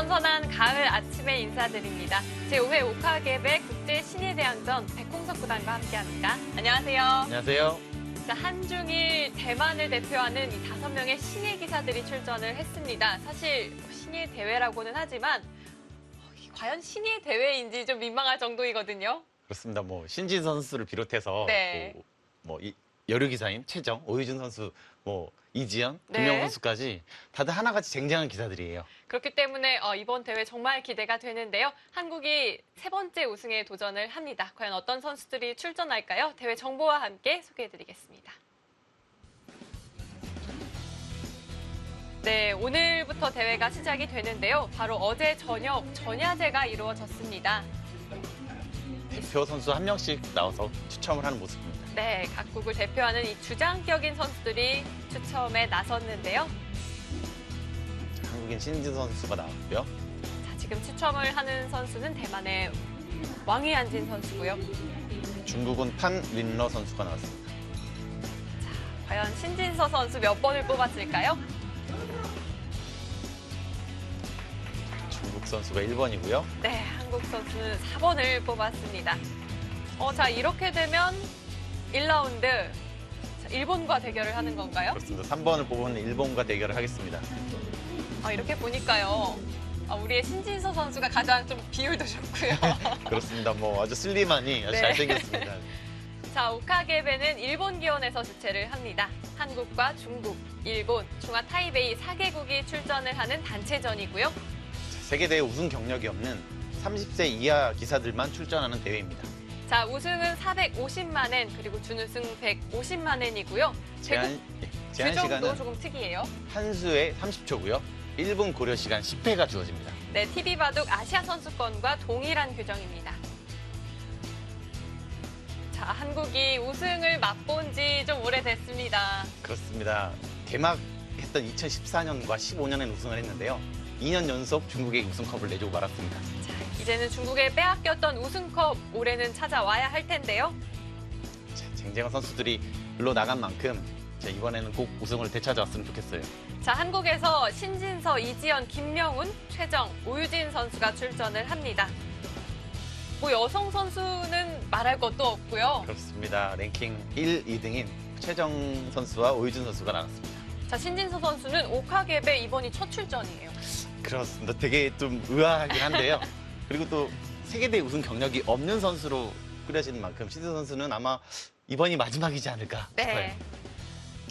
선선한 가을 아침에 인사드립니다. 제5회 오카게베 국제 신예대항전 백홍석 구단과 함께합니다. 안녕하세요. 안녕하세요. 자, 한중일 대만을 대표하는 이 5명의 신예 기사들이 출전을 했습니다. 사실 신예 대회라고는 하지만 과연 신예 대회인지 좀 민망할 정도이거든요. 그렇습니다. 뭐 신진 선수를 비롯해서 네. 이 여류 기사인 최정, 오유진 선수, 이지연, 네. 김영 선수까지 다들 하나같이 쟁쟁한 기사들이에요. 그렇기 때문에 이번 대회 정말 기대가 되는데요. 한국이 3번째 우승에 도전을 합니다. 과연 어떤 선수들이 출전할까요? 대회 정보와 함께 소개해드리겠습니다. 네, 오늘부터 대회가 시작이 되는데요. 바로 어제 저녁 전야제가 이루어졌습니다. 대표 선수 한 명씩 나와서 추첨을 하는 모습입니다. 네, 각국을 대표하는 이 주장격인 선수들이 추첨에 나섰는데요. 한국인 신진 선수가 나왔고요. 자, 지금 추첨을 하는 선수는 대만의 왕위안진 선수고요. 중국은 판 윈러 선수가 나왔습니다. 과연 신진서 선수 몇 번을 뽑았을까요? 중국 선수가 1번이고요. 네, 한국 선수는 4번을 뽑았습니다. 자, 이렇게 되면 1라운드 일본과 대결을 하는 건가요? 그렇습니다. 3번을 뽑은 일본과 대결을 하겠습니다. 이렇게 보니까요. 우리의 신진서 선수가 가장 좀 비율도 좋고요. 그렇습니다. 아주 슬림하니 아주 네. 잘생겼습니다. 자, 오카게베는 일본 기원에서 주최를 합니다. 한국과 중국, 일본, 중화 타이베이 4개국이 출전을 하는 단체전이고요. 세계대회 우승 경력이 없는 30세 이하 기사들만 출전하는 대회입니다. 자, 우승은 450만 엔, 그리고 준우승 150만 엔이고요. 제한 규정도 시간은 조금 특이해요. 한 수에 30초고요. 1분 고려 시간 10회가 주어집니다. 네, TV 바둑 아시아 선수권과 동일한 규정입니다. 자, 한국이 우승을 맛본 지 좀 오래됐습니다. 그렇습니다. 개막했던 2014년과 15년엔 우승을 했는데요. 2년 연속 중국에 우승컵을 내주고 말았습니다. 자, 이제는 중국에 빼앗겼던 우승컵 올해는 찾아와야 할 텐데요. 자, 쟁쟁한 선수들이 물러나간 만큼 이번에는 꼭 우승을 되찾아왔으면 좋겠어요. 자, 한국에서 신진서, 이지연, 김명훈, 최정, 오유진 선수가 출전을 합니다. 여성 선수는 말할 것도 없고요. 그렇습니다. 랭킹 1, 2등인 최정 선수와 오유진 선수가 나왔습니다. 자, 신진서 선수는 오카게베 이번이 첫 출전이에요. 그렇습니다. 되게 좀 의아하긴 한데요. 그리고 또 세계대회 우승 경력이 없는 선수로 꾸려지는 만큼 신진 선수는 아마 이번이 마지막이지 않을까 싶어요. 네.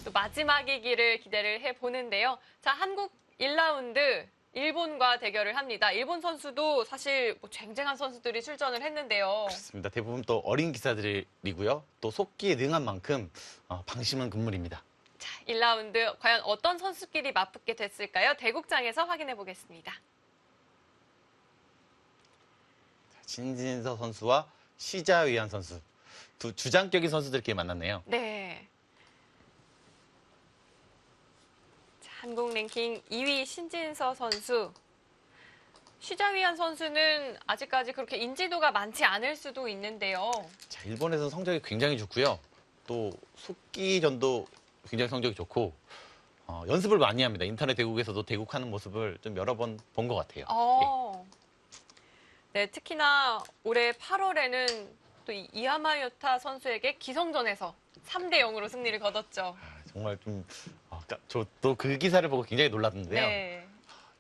또 마지막이기를 기대를 해보는데요. 자, 한국 1라운드 일본과 대결을 합니다. 일본 선수도 사실 쟁쟁한 선수들이 출전을 했는데요. 그렇습니다. 대부분 또 어린 기사들이고요. 또 속기에 능한 만큼 방심은 금물입니다. 자, 1라운드 과연 어떤 선수끼리 맞붙게 됐을까요? 대국장에서 확인해 보겠습니다. 신진서 선수와 시자위안 선수. 두 주장격인 선수들끼리 만났네요. 네. 자, 한국 랭킹 2위 신진서 선수. 시자위안 선수는 아직까지 그렇게 인지도가 많지 않을 수도 있는데요. 자, 일본에서는 성적이 굉장히 좋고요. 또 속기전도 굉장히 성적이 좋고 연습을 많이 합니다. 인터넷 대국에서도 대국하는 모습을 좀 여러 번 본 것 같아요. 네, 특히나 올해 8월에는 또 이하마유타 선수에게 기성전에서 3대 0으로 승리를 거뒀죠. 정말 좀 저도 그 기사를 보고 굉장히 놀랐는데요. 네.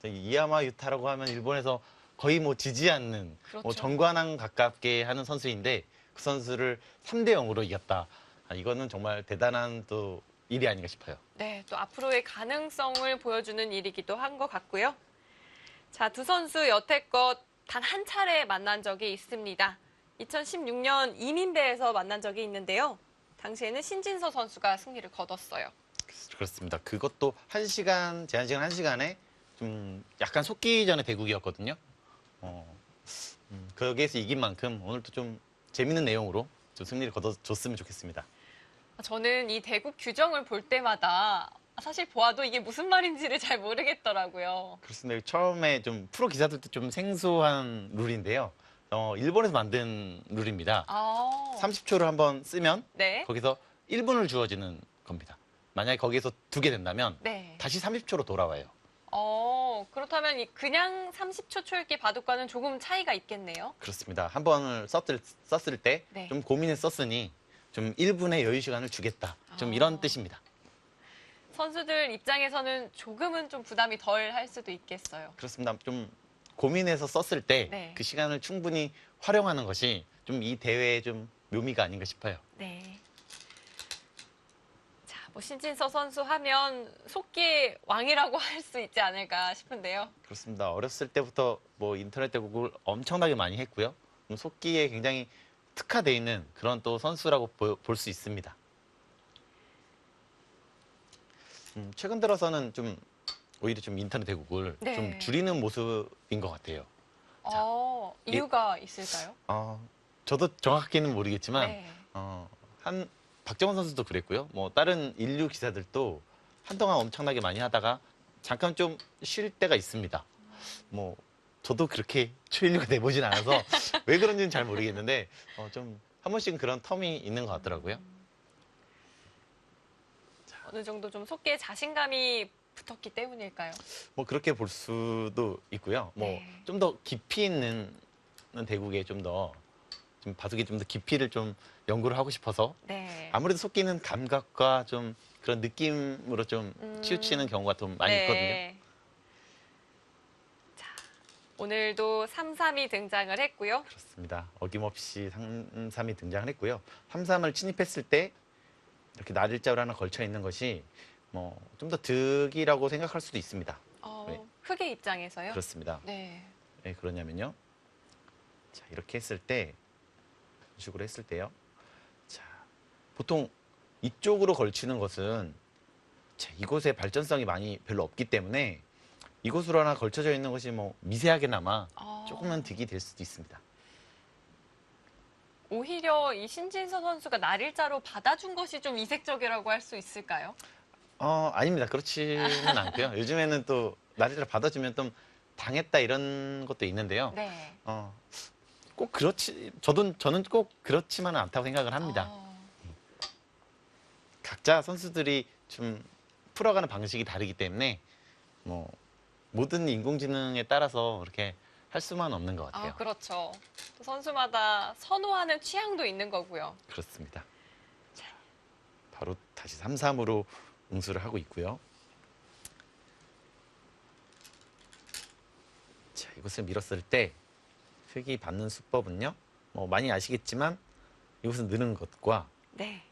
이야마 유타라고 하면 일본에서 거의 지지 않는 그렇죠. 정관왕 가깝게 하는 선수인데 그 선수를 3대 0으로 이겼다. 이거는 정말 대단한 또 일이 아닌가 싶어요. 네, 또 앞으로의 가능성을 보여주는 일이기도 한 것 같고요. 자, 두 선수 여태껏 단 한 차례 만난 적이 있습니다. 2016년 이민배에서 만난 적이 있는데요. 당시에는 신진서 선수가 승리를 거뒀어요. 그렇습니다. 그것도 제한 시간 1시간에 좀 약간 속기전의 대국이었거든요. 거기에서 이긴 만큼 오늘도 좀 재밌는 내용으로 좀 승리를 거둬줬으면 좋겠습니다. 저는 이 대국 규정을 볼 때마다 사실 보아도 이게 무슨 말인지를 잘 모르겠더라고요. 그렇습니다. 처음에 좀 프로 기사들도 좀 생소한 룰인데요. 일본에서 만든 룰입니다. 30초를 한번 쓰면 네. 거기서 1분을 주어지는 겁니다. 만약에 거기에서 두게 된다면 네. 다시 30초로 돌아와요. 그렇다면 이 그냥 30초 초읽기 바둑과는 조금 차이가 있겠네요. 그렇습니다. 한 번을 썼을 때 네. 좀 고민해서 썼으니 좀 1분의 여유 시간을 주겠다. 좀 이런 뜻입니다. 선수들 입장에서는 조금은 좀 부담이 덜 할 수도 있겠어요. 그렇습니다. 좀 고민해서 썼을 때 네. 그 시간을 충분히 활용하는 것이 좀 이 대회의 좀 묘미가 아닌가 싶어요. 네. 자, 뭐 신진서 선수 하면 속기의 왕이라고 할 수 있지 않을까 싶은데요. 그렇습니다. 어렸을 때부터 뭐 인터넷 대국을 엄청나게 많이 했고요. 속기에 굉장히 특화되어 있는 그런 또 선수라고 볼 수 있습니다. 최근 들어서는 좀 오히려 좀 인터넷 대국을 네. 좀 줄이는 모습인 것 같아요. 이유가 있을까요? 저도 정확히는 모르겠지만 네. 한 박정원 선수도 그랬고요. 뭐 다른 인류 기사들도 한동안 엄청나게 많이 하다가 잠깐 좀 쉴 때가 있습니다. 뭐 저도 그렇게 초인류가 돼보진 않아서 왜 그런지는 잘 모르겠는데 좀 한 번씩은 그런 텀이 있는 것 같더라고요. 어느 정도 좀 속기에 자신감이 붙었기 때문일까요? 뭐 그렇게 볼 수도 있고요. 뭐 네. 좀 더 깊이 있는 대국에 좀 바둑에 좀 더 깊이를 좀 연구를 하고 싶어서 네. 아무래도 속기는 감각과 좀 그런 느낌으로 좀 치우치는 경우가 좀 많이 있거든요. 네. 자, 오늘도 3-3이 등장을 했고요. 그렇습니다. 어김없이 3-3이 등장을 했고요. 3-3을 침입했을 때 이렇게 나들자로 하나 걸쳐 있는 것이 뭐 좀 더 득이라고 생각할 수도 있습니다. 네. 흑의 입장에서요? 그렇습니다. 네. 왜 그러냐면요. 자, 이렇게 했을 때, 이런 식으로 했을 때요. 자, 보통 이쪽으로 걸치는 것은 자, 이곳에 발전성이 많이 별로 없기 때문에 이곳으로 하나 걸쳐져 있는 것이 뭐 미세하게나마 조금은 득이 될 수도 있습니다. 오히려 이 신진서 선수가 날일자로 받아준 것이 좀 이색적이라고 할 수 있을까요? 아닙니다. 그렇지는 않고요. 요즘에는 또 나리를 받아주면 좀 당했다 이런 것도 있는데요. 네. 꼭 저는 꼭 그렇지만은 않다고 생각을 합니다. 각자 선수들이 좀 풀어가는 방식이 다르기 때문에 뭐 모든 인공지능에 따라서 그렇게 할 수만 없는 것 같아요. 그렇죠. 또 선수마다 선호하는 취향도 있는 거고요. 그렇습니다. 자, 바로 다시 3-3으로 응수를 하고 있고요. 자, 이것을 밀었을 때 흙이 받는 수법은요. 뭐 많이 아시겠지만 이것을 느는 것과 네.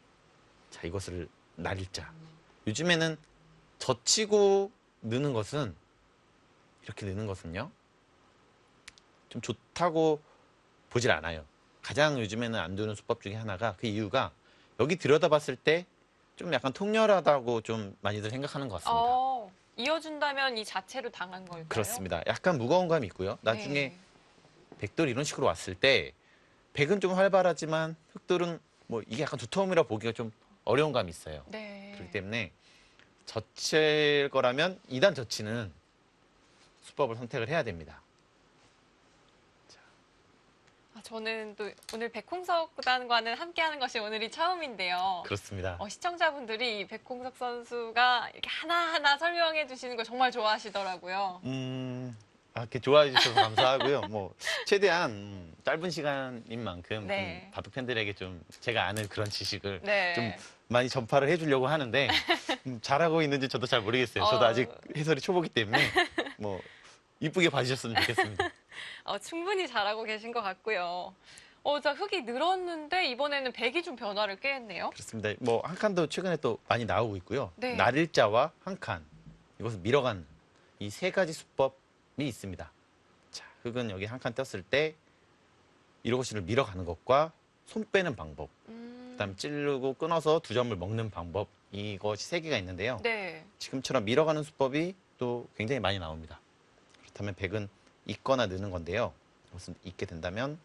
자, 이것을 날일자. 요즘에는 젖히고 느는 것은 이렇게 느는 것은요. 좀 좋다고 보질 않아요. 가장 요즘에는 안 두는 수법 중에 하나가 그 이유가 여기 들여다봤을 때 좀 약간 통렬하다고 좀 많이들 생각하는 것 같습니다. 이어준다면 이 자체로 당한 걸까요? 그렇습니다. 약간 무거운 감이 있고요. 나중에 네. 백돌이 이런 식으로 왔을 때 백은 좀 활발하지만 흑돌은 뭐 이게 약간 두터움이라 보기가 좀 어려운 감이 있어요. 네. 그렇기 때문에 젖힐 거라면 2단 젖히는 수법을 선택을 해야 됩니다. 저는 또 오늘 백홍석 구단과는 함께하는 것이 오늘이 처음인데요. 그렇습니다. 시청자분들이 백홍석 선수가 이렇게 하나하나 설명해 주시는 걸 정말 좋아하시더라고요. 이렇게 좋아해 주셔서 감사하고요. 뭐 최대한 짧은 시간인 만큼 네. 바둑 팬들에게 좀 제가 아는 그런 지식을 네. 좀 많이 전파를 해주려고 하는데 잘하고 있는지 저도 잘 모르겠어요. 저도 아직 해설이 초보기 때문에 뭐 이쁘게 봐주셨으면 좋겠습니다. 충분히 잘하고 계신 것 같고요. 자, 흙이 늘었는데 이번에는 백이 좀 변화를 꾀했네요. 그렇습니다. 뭐 한 칸도 최근에 또 많이 나오고 있고요. 네. 날일자와 한 칸, 이것을 밀어가는 이 세 가지 수법이 있습니다. 자, 흙은 여기 한 칸 떴을 때 이것을 밀어가는 것과 손 빼는 방법, 그다음 찌르고 끊어서 두 점을 먹는 방법, 이것이 세 개가 있는데요. 네. 지금처럼 밀어가는 수법이 또 굉장히 많이 나옵니다. 그렇다면 백은 있거나 느는 건데요. 이것은 있게 된다면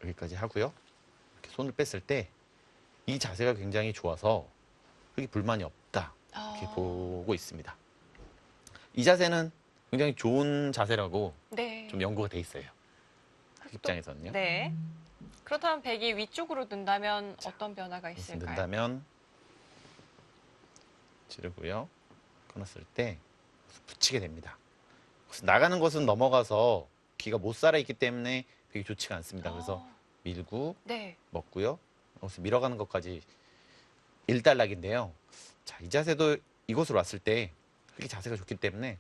여기까지 하고요. 이렇게 손을 뺐을 때 이 자세가 굉장히 좋아서 흙이 불만이 없다 이렇게 보고 있습니다. 이 자세는 굉장히 좋은 자세라고 네. 좀 연구가 돼 있어요. 흙 입장에서는요. 네. 그렇다면 백이 위쪽으로 든다면 어떤 변화가 이것을 있을까요? 는다면 찌르고요. 끊었을 때 붙이게 됩니다. 그래서 나가는 것은 넘어가서 귀가 못 살아 있기 때문에 되게 좋지가 않습니다. 그래서 밀고 네. 먹고요. 그래서 밀어가는 것까지 일단락인데요. 자, 이 자세도 이곳으로 왔을 때 흙이 자세가 좋기 때문에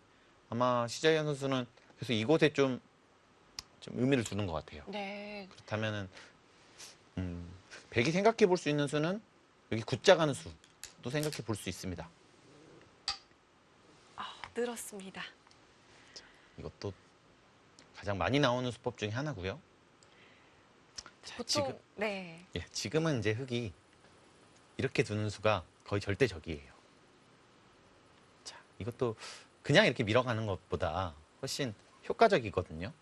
아마 시자이언 선수는 계속 이곳에 좀 의미를 두는 것 같아요. 네. 그렇다면은 백이 생각해 볼 수 있는 수는 여기 굿자 가는 수도 생각해 볼 수 있습니다. 늘었습니다. 이것도 가장 많이 나오는 수법 중에 하나고요. 자, 보통 네. 지금은 이제 흙이 이렇게 두는 수가 거의 절대적이에요. 자, 이것도 그냥 이렇게 밀어가는 것보다 훨씬 효과적이거든요.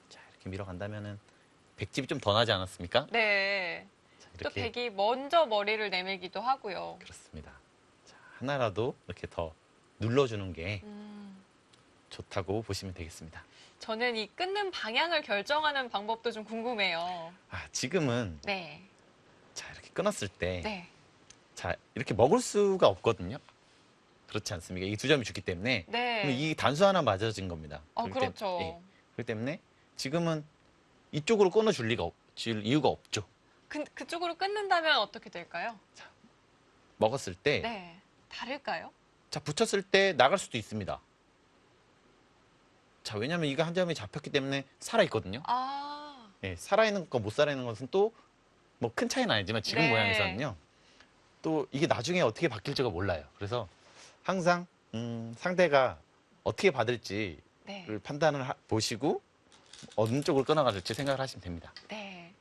자, 이렇게 밀어간다면은 백집이 좀 더 나지 않았습니까? 네. 자, 또 이렇게 백이 먼저 머리를 내밀기도 하고요. 그렇습니다. 자, 하나라도 이렇게 더 눌러주는 게 좋다고 보시면 되겠습니다. 저는 이 끊는 방향을 결정하는 방법도 좀 궁금해요. 지금은 네. 자, 이렇게 끊었을 때 네. 자, 이렇게 먹을 수가 없거든요. 그렇지 않습니까? 이 두 점이 죽기 때문에 네. 그럼 이 단수 하나 맞아진 겁니다. 그렇죠. 그렇기 때문에 지금은 이쪽으로 끊어줄 줄 이유가 없죠. 그쪽으로 끊는다면 어떻게 될까요? 먹었을 때, 네. 다를까요? 자, 붙였을 때 나갈 수도 있습니다. 자, 왜냐하면 이거 한 점이 잡혔기 때문에 살아있거든요. 살아있는 거, 못 살아있는 것은 또 뭐 큰 차이는 아니지만 지금 네. 모양에서는요. 또 이게 나중에 어떻게 바뀔지가 몰라요. 그래서 항상 상대가 어떻게 받을지를 네. 판단을 보시고 어느 쪽으로 끊어가실지 생각을 하시면 됩니다. 네.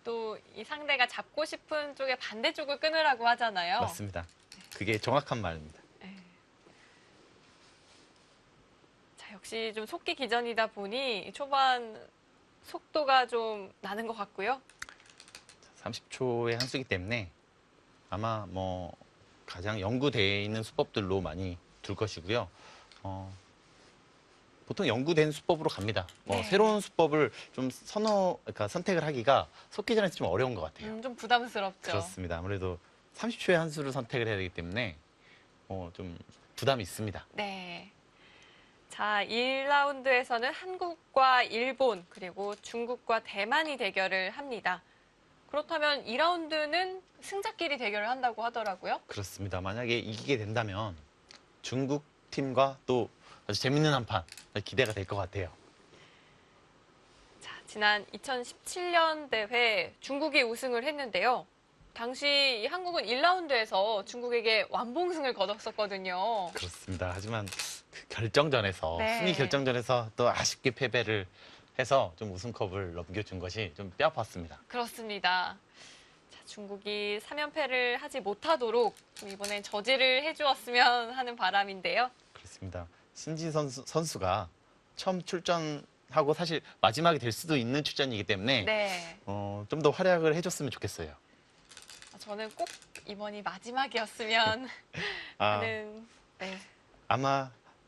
또 이 상대가 잡고 싶은 쪽의 반대쪽을 끊으라고 하잖아요. 맞습니다. 그게 정확한 말입니다. 네. 자, 역시 좀 속기 기전이다 보니 초반 속도가 좀 나는 것 같고요. 30초의 한 수기 때문에 아마 뭐 가장 연구되어 있는 수법들로 많이 둘 것이고요. 보통 연구된 수법으로 갑니다. 네. 새로운 수법을 좀 그러니까 선택을 하기가 속기전에서 좀 어려운 것 같아요. 좀 부담스럽죠. 그렇습니다. 아무래도 30초의 한 수를 선택을 해야 되기 때문에 좀 부담이 있습니다. 네. 자, 1라운드에서는 한국과 일본 그리고 중국과 대만이 대결을 합니다. 그렇다면 2라운드는 승자끼리 대결을 한다고 하더라고요. 그렇습니다. 만약에 이기게 된다면 중국 팀과 또 아주 재밌는 한판 기대가 될 것 같아요. 자, 지난 2017년 대회 중국이 우승을 했는데요. 당시 한국은 1라운드에서 중국에게 완봉승을 거뒀었거든요. 그렇습니다. 하지만 그 결정전에서 네. 순위 결정전에서 또 아쉽게 패배를 해서 좀 우승컵을 넘겨준 것이 좀 뼈아팠습니다. 그렇습니다. 자, 중국이 3연패를 하지 못하도록 이번엔 저지를 해주었으면 하는 바람인데요. 그렇습니다. 신지 선수가 처음 출전하고 사실 마지막이 될 수도 있는 출전이기 때문에 네. 좀 더 활약을 해줬으면 좋겠어요. 저는 꼭 이번이 마지막이었으면 하는. 네.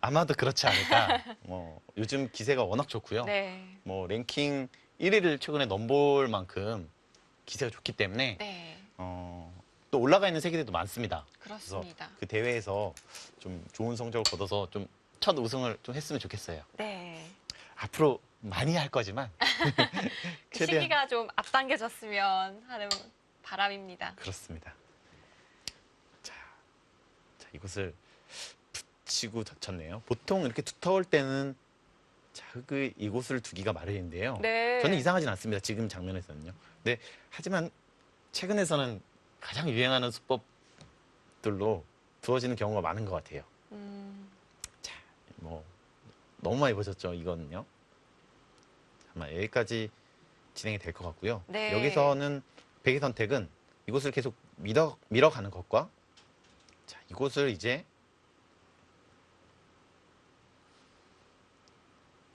아마도 그렇지 않을까. 요즘 기세가 워낙 좋고요. 네. 랭킹 1위를 최근에 넘볼 만큼 기세가 좋기 때문에 네. 또 올라가 있는 세계대도 많습니다. 그렇습니다. 그래서 그 대회에서 좀 좋은 성적을 거둬서 좀 첫 우승을 좀 했으면 좋겠어요. 네. 앞으로 많이 할 거지만 그 최대한 시기가 좀 앞당겨졌으면 하는 바람입니다. 그렇습니다. 자, 이것을 붙이고 젖혔네요. 보통 이렇게 두터울 때는 이곳을 두기가 마련인데요. 네. 저는 이상하진 않습니다. 지금 장면에서는요. 네, 하지만 최근에서는 가장 유행하는 수법들로 두어지는 경우가 많은 것 같아요. 자, 너무 많이 보셨죠, 이거는요. 아마 여기까지 진행이 될 것 같고요. 네. 여기서는 백의 선택은 이곳을 계속 밀어가는 것과 자, 이곳을 이제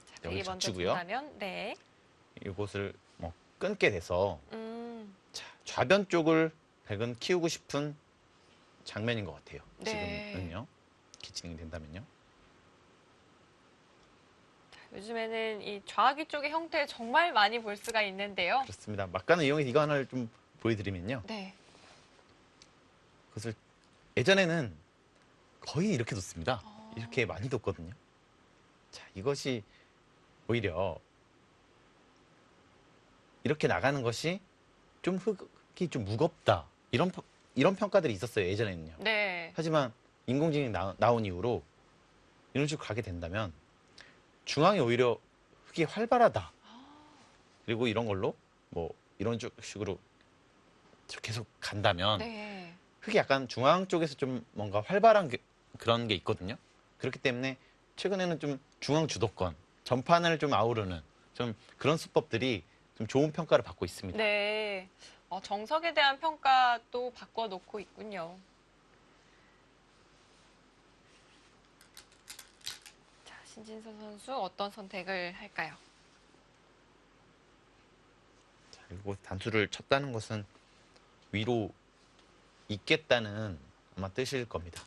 자, 여기 먼저 젖히고요. 둔다면, 네. 이곳을 끊게 돼서 자, 좌변 쪽을 백은 키우고 싶은 장면인 것 같아요. 네. 지금은요. 이렇게 진행이 된다면요. 요즘에는 이 좌기 쪽의 형태 정말 많이 볼 수가 있는데요. 그렇습니다. 막간을 이용해서 이거 하나를 좀 보여드리면요. 네. 그것을 예전에는 거의 이렇게 뒀습니다. 이렇게 많이 뒀거든요. 자, 이것이 오히려 이렇게 나가는 것이 좀 흙이 좀 무겁다. 이런 평가들이 있었어요, 예전에는요. 네. 하지만 인공지능이 나온 이후로 이런 식으로 가게 된다면 중앙이 오히려 흙이 활발하다. 그리고 이런 걸로 뭐 이런 식으로 계속 간다면 네. 흙이 약간 중앙 쪽에서 좀 뭔가 활발한 그런 게 있거든요. 그렇기 때문에 최근에는 좀 중앙 주도권, 전판을 좀 아우르는 좀 그런 수법들이 좀 좋은 평가를 받고 있습니다. 네. 정석에 대한 평가도 바꿔놓고 있군요. 자, 신진서 선수 어떤 선택을 할까요? 자, 그리고 단수를 쳤다는 것은 위로 있겠다는 아마 뜻일 겁니다.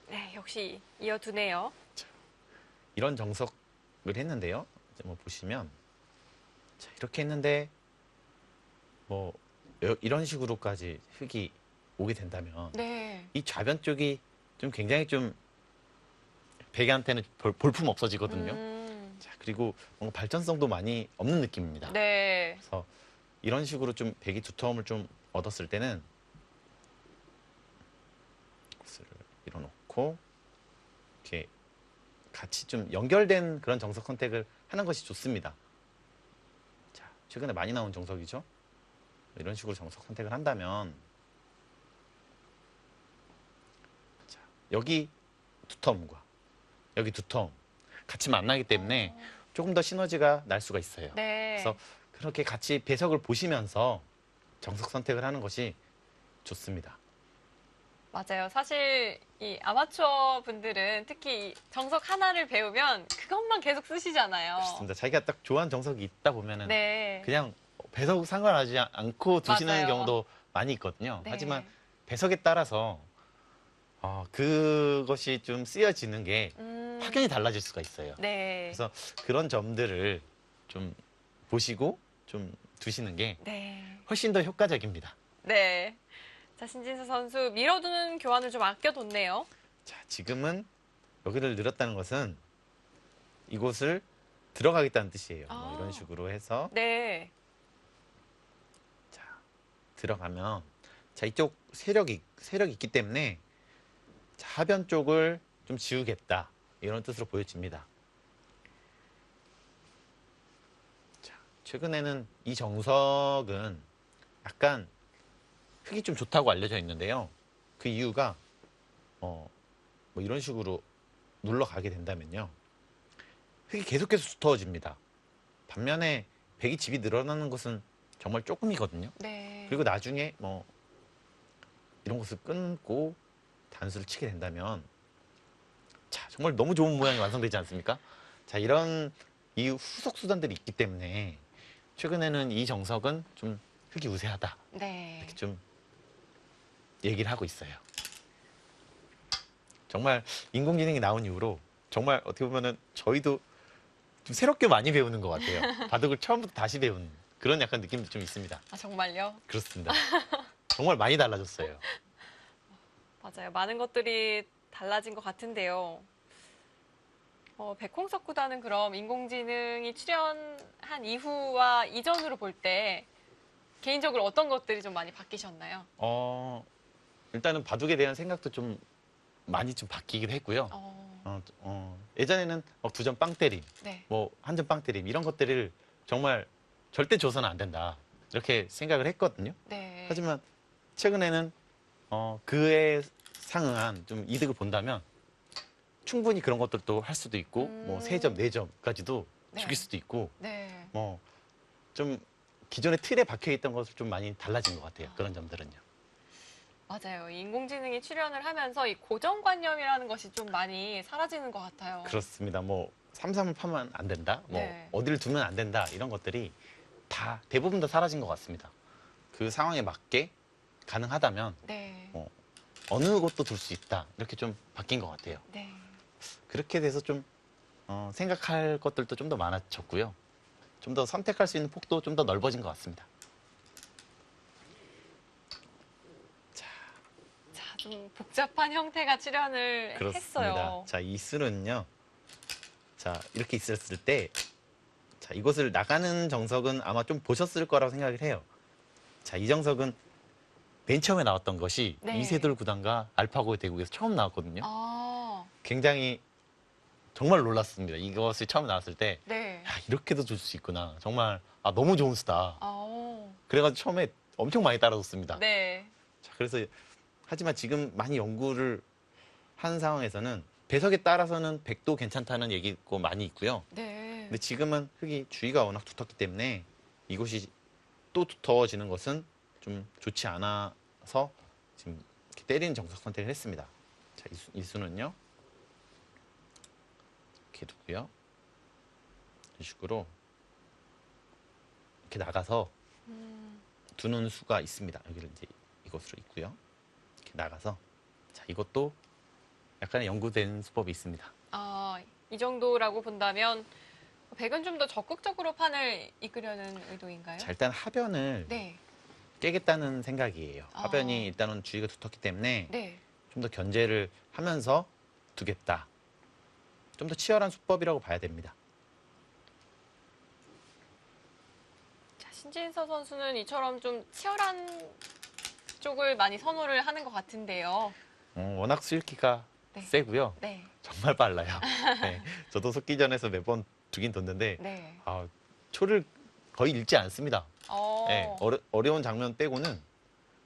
네, 역시 이어두네요. 이런 정석을 했는데요. 이제 뭐 보시면 자, 이렇게 했는데 뭐 이런 식으로까지 흙이 오게 된다면 네. 이 좌변 쪽이 좀 굉장히 좀 베개한테는 볼품 없어지거든요. 자, 그리고 뭔가 발전성도 많이 없는 느낌입니다. 네. 그래서 이런 식으로 좀 배기 두터움을 좀 얻었을 때는 것을 밀어놓고 이렇게 같이 좀 연결된 그런 정석 선택을 하는 것이 좋습니다. 자, 최근에 많이 나온 정석이죠. 이런 식으로 정석 선택을 한다면 자, 여기 두터움과 여기 두터움 같이 만나기 때문에 조금 더 시너지가 날 수가 있어요. 네. 그래서 그렇게 같이 배석을 보시면서 정석 선택을 하는 것이 좋습니다. 맞아요. 사실 이 아마추어 분들은 특히 이 정석 하나를 배우면 그것만 계속 쓰시잖아요. 그렇습니다. 자기가 딱 좋아하는 정석이 있다 보면은 네. 그냥 배석 상관하지 않고 두시는 맞아요. 경우도 많이 있거든요. 네. 하지만 배석에 따라서 그것이 좀 쓰여지는 게 확연히 달라질 수가 있어요. 네. 그래서 그런 점들을 좀 보시고 좀 두시는 게 네. 훨씬 더 효과적입니다. 네. 자, 신진서 선수 밀어두는 교환을 좀 아껴뒀네요. 자, 지금은 여기를 늘었다는 것은 이곳을 들어가겠다는 뜻이에요. 뭐 이런 식으로 해서 네. 자, 들어가면 자, 이쪽 세력이 있기 때문에 자, 하변 쪽을 좀 지우겠다. 이런 뜻으로 보여집니다. 자, 최근에는 이 정석은 약간 흙이 좀 좋다고 알려져 있는데요. 그 이유가 뭐 이런 식으로 눌러가게 된다면요. 흙이 계속해서 두터워집니다. 반면에 백이 집이 늘어나는 것은 정말 조금이거든요. 네. 그리고 나중에 뭐 이런 것을 끊고 단수를 치게 된다면 자, 정말 너무 좋은 모양이 완성되지 않습니까? 자, 이런 이 후속 수단들이 있기 때문에 최근에는 이 정석은 좀 흙이 우세하다. 네. 이렇게 좀 얘기를 하고 있어요. 정말 인공지능이 나온 이후로 정말 어떻게 보면은 저희도 좀 새롭게 많이 배우는 것 같아요. 바둑을 처음부터 다시 배운 그런 약간 느낌도 좀 있습니다. 아, 정말요? 그렇습니다. 정말 많이 달라졌어요. 맞아요. 많은 것들이 달라진 것 같은데요. 백홍석 구단은 그럼 인공지능이 출연한 이후와 이전으로 볼 때 개인적으로 어떤 것들이 좀 많이 바뀌셨나요? 일단은 바둑에 대한 생각도 좀 많이 좀 바뀌기도 했고요. 예전에는 두 점 빵 때림, 네. 뭐 한 점 빵 때림 이런 것들을 정말 절대 줘서는 안 된다 이렇게 생각을 했거든요. 네. 하지만 최근에는 그에 상응한 좀 이득을 본다면 충분히 그런 것들도 할 수도 있고 뭐 3점, 4점까지도 네. 죽일 수도 있고 네. 뭐 좀 기존의 틀에 박혀 있던 것을 좀 많이 달라진 것 같아요. 그런 점들은요. 맞아요. 인공지능이 출연을 하면서 이 고정관념이라는 것이 좀 많이 사라지는 것 같아요. 그렇습니다. 뭐 3-3을 파면 안 된다. 뭐 네. 어디를 두면 안 된다. 이런 것들이 다 대부분 다 사라진 것 같습니다. 그 상황에 맞게 가능하다면 네. 어느 곳도 둘 수 있다. 이렇게 좀 바뀐 것 같아요. 네. 그렇게 돼서 좀 생각할 것들도 좀 더 많아졌고요. 좀 더 선택할 수 있는 폭도 좀 더 넓어진 것 같습니다. 자, 좀 복잡한 형태가 출현을 그렇습니다. 했어요. 자, 이 술은요. 자, 이렇게 있었을 때, 자, 이곳을 나가는 정석은 아마 좀 보셨을 거라고 생각을 해요. 자, 이 정석은 맨 처음에 나왔던 것이 네. 이세돌 구단과 알파고 대국에서 처음 나왔거든요. 아, 굉장히 정말 놀랐습니다. 이것이 처음 나왔을 때, 네. 야, 이렇게도 줄 수 있구나. 정말 너무 좋은 수다. 아, 그래가지고 처음에 엄청 많이 따라줬습니다. 네. 자, 그래서 하지만 지금 많이 연구를 한 상황에서는 배석에 따라서는 100도 괜찮다는 얘기도 많이 있고요. 네. 근데 지금은 흙이 주위가 워낙 두텁기 때문에 이곳이 또 두터워지는 것은 좀 좋지 않아서 지금 이렇게 때리는 정석 선택을 했습니다. 자, 이 수는요. 이렇게 두고요. 이런 식으로 이렇게 나가서 두는 수가 있습니다. 여기를 이제 이것으로 있고요. 이렇게 나가서 자, 이것도 약간의 연구된 수법이 있습니다. 아, 이 정도라고 본다면 백은 좀 더 적극적으로 판을 이끌려는 의도인가요? 자, 일단 하변을 네. 깨겠다는 생각이에요. 아. 하변이 일단은 주위가 두텁기 때문에 네. 좀 더 견제를 하면서 두겠다. 좀 더 치열한 수법이라고 봐야 됩니다. 자, 신진서 선수는 이처럼 좀 치열한 쪽을 많이 선호를 하는 것 같은데요. 워낙 수익기가 네. 세고요. 네. 정말 빨라요. 네, 저도 속기전에서 몇 번 두긴 뒀는데 네. 초를 거의 잃지 않습니다. 어, 네, 어려운 장면 빼고는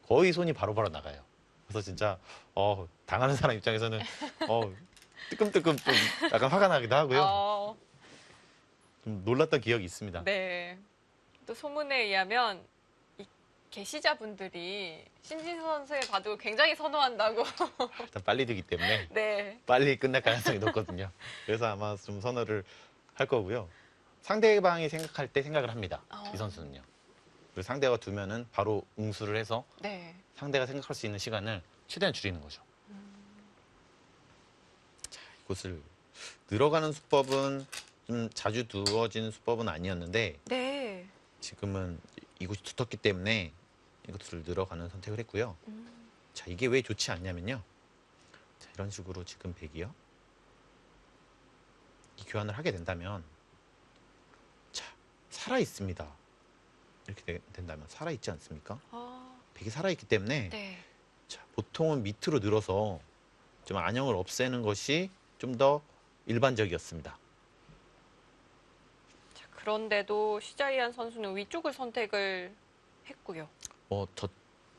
거의 손이 바로바로 나가요. 그래서 진짜 당하는 사람 입장에서는 뜨끔뜨끔 좀 약간 화가 나기도 하고요. 어, 좀 놀랐던 기억이 있습니다. 네. 또 소문에 의하면 이 게시자분들이 신진서 선수의 바둑을 굉장히 선호한다고. 일단 빨리 두기 때문에 네. 빨리 끝날 가능성이 높거든요. 그래서 아마 좀 선호를 할 거고요. 상대방이 생각할 때 생각을 합니다. 이 선수는요. 그리고 상대가 두면은 바로 응수를 해서 네. 상대가 생각할 수 있는 시간을 최대한 줄이는 거죠. 자, 이곳을 늘어가는 수법은 좀 자주 두어진 수법은 아니었는데 네. 지금은 이곳이 두텁기 때문에 이것을 늘어가는 선택을 했고요. 자, 이게 왜 좋지 않냐면요. 자, 이런 식으로 지금 백이요. 이 교환을 하게 된다면 자, 살아 있습니다. 이렇게 된다면 살아 있지 않습니까? 아, 백이 살아 있기 때문에 네. 자, 보통은 밑으로 늘어서 좀 안형을 없애는 것이 좀 더 일반적이었습니다. 자, 그런데도 시자이안 선수는 위쪽을 선택을 했고요. 더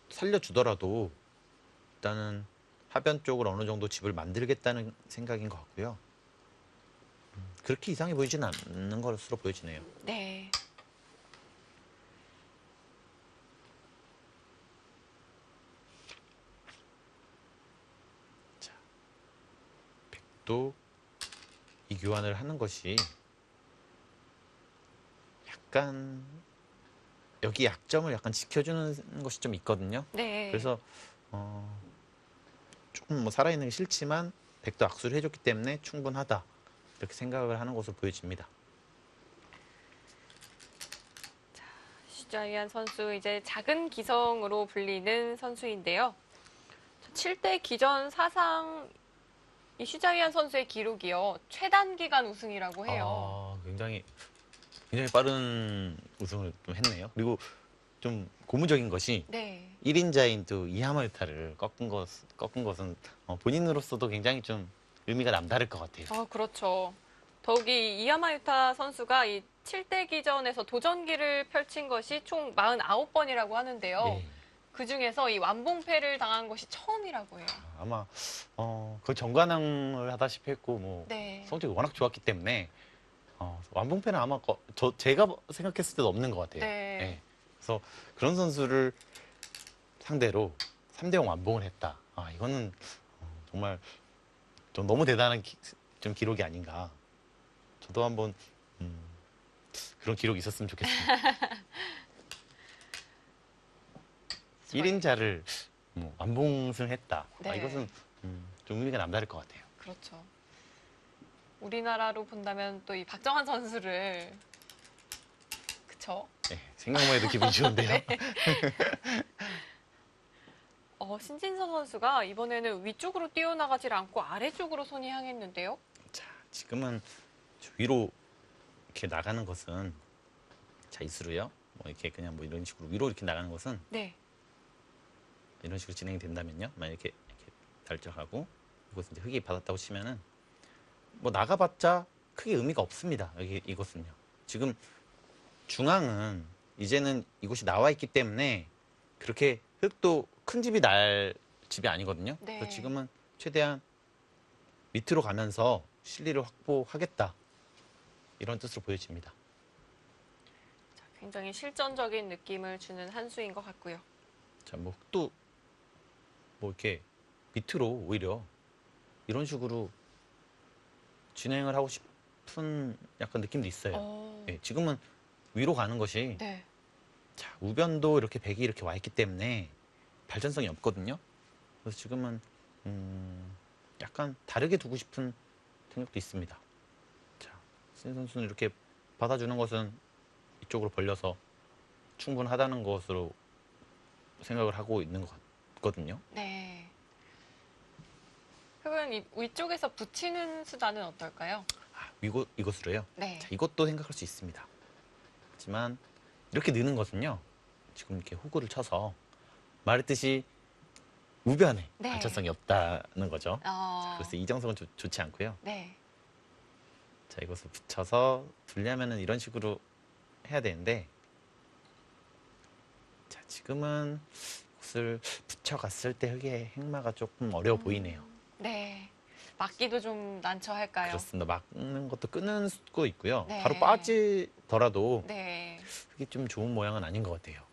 살려주더라도 일단은 하변 쪽을 어느 정도 집을 만들겠다는 생각인 것 같고요. 그렇게 이상해 보이지는 않는 것으로 보여지네요. 네. 자, 백도 이 교환을 하는 것이 약간 여기 약점을 약간 지켜주는 것이 좀 있거든요. 네. 그래서 조금 뭐 살아있는 게 싫지만 백도 악수를 해줬기 때문에 충분하다 이렇게 생각을 하는 것으로 보여집니다. 시자이안 선수 이제 작은 기성으로 불리는 선수인데요. 7대 기전 사상 이 시자이안 선수의 기록이요. 최단 기간 우승이라고 해요. 굉장히 빠른 우승을 좀 했네요. 그리고 좀 고무적인 것이 네. 1인자인 또 이하마유타를 꺾은 것은 본인으로서도 굉장히 좀 의미가 남다를 것 같아요. 그렇죠. 더욱이 이야마유타 선수가 이 7대 기전에서 도전기를 펼친 것이 총 49번이라고 하는데요. 예. 그 중에서 이 완봉패를 당한 것이 처음이라고 해요. 아마 그 정관왕을 하다시피 했고 뭐 네. 성적이 워낙 좋았기 때문에 완봉패는 아마 제가 생각했을 때도 없는 것 같아요. 네. 예. 그래서 그런 선수를 상대로 3대0 완봉을 했다. 이거는 정말 좀 너무 대단한 좀 기록이 아닌가. 저도 한번 그런 기록이 있었으면 좋겠습니다. 1인자를 완봉승했다. 네. 이것은 좀 의미가 남다를 것 같아요. 그렇죠. 우리나라로 본다면 또 이 박정환 선수를 그쵸? 네, 생각만 해도 기분이 좋은데요. 네. 신진서 선수가 이번에는 위쪽으로 뛰어나가질 않고 아래쪽으로 손이 향했는데요. 자, 지금은 위로 이렇게 나가는 것은 자, 이수로요. 뭐 이렇게 그냥 뭐 이런 식으로 위로 이렇게 나가는 것은 네. 이런 식으로 진행이 된다면요. 만약 이렇게 달짝하고 이것은 이제 흙이 받았다고 치면은 뭐 나가봤자 크게 의미가 없습니다. 여기 이것은요. 지금 중앙은 이제는 이곳이 나와 있기 때문에 그렇게 흙도 큰 집이 날 집이 아니거든요. 네. 그래서 지금은 최대한 밑으로 가면서 실리를 확보하겠다. 이런 뜻으로 보여집니다. 자, 굉장히 실전적인 느낌을 주는 한 수인 것 같고요. 자, 뭐 흙도 뭐 이렇게 밑으로 오히려 이런 식으로 진행을 하고 싶은 약간 느낌도 있어요. 네, 지금은 위로 가는 것이 네. 자, 우변도 이렇게 백이 이렇게 와 있기 때문에 발전성이 없거든요. 그래서 지금은 약간 다르게 두고 싶은 생각도 있습니다. 자, 신 선수는 이렇게 받아주는 것은 이쪽으로 벌려서 충분하다는 것으로 생각을 하고 있는 것 같거든요. 네. 흙은 이 위쪽에서 붙이는 수단은 어떨까요? 아, 이것으로요. 네. 자, 이것도 생각할 수 있습니다. 하지만 이렇게 느는 것은요. 지금 이렇게 호구를 쳐서 말했듯이 우변에 네. 발전성이 없다는 거죠. 자, 그래서 이정성은 좋지 않고요. 네. 자, 이것을 붙여서 둘려면은 이런 식으로 해야 되는데 자, 지금은 이것을 붙여갔을 때 흙의 행마가 조금 어려워 보이네요. 네. 막기도 좀 난처할까요? 그렇습니다. 막는 것도 끊을 수도 있고요. 네. 바로 빠지더라도 네. 흙이 좀 좋은 모양은 아닌 것 같아요.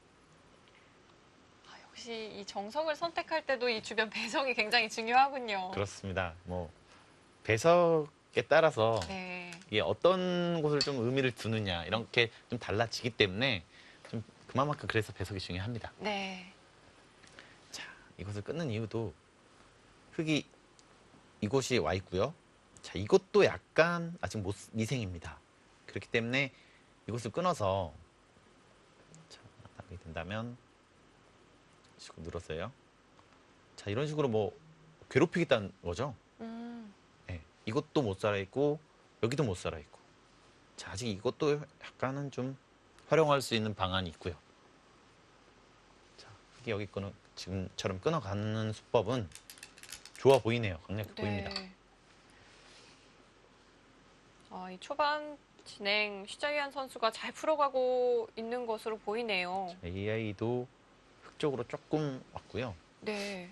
역시 이 정석을 선택할 때도 이 주변 배석이 굉장히 중요하군요. 그렇습니다. 뭐 배석에 따라서 네. 이게 어떤 곳을 좀 의미를 두느냐 이런 게 좀 달라지기 때문에 좀 그만큼 그래서 배석이 중요합니다. 네. 자, 이것을 끊는 이유도 흙이 이곳이 와 있고요. 자, 이것도 약간 아직 미생입니다. 그렇기 때문에 이것을 끊어서 자, 나가게 된다면 식으로 늘었어요. 자, 이런 식으로 뭐 괴롭히겠다는 거죠. 네, 이것도 못 살아 있고 여기도 못 살아 있고. 자, 아직 이것도 약간은 좀 활용할 수 있는 방안이 있고요. 자, 흙이 여기 지금처럼 끊어가는 수법은 좋아 보이네요. 강력해 보입니다. 이 초반 진행 슈자이안 선수가 잘 풀어가고 있는 것으로 보이네요. AI도 흙 쪽으로 조금 왔고요. 네.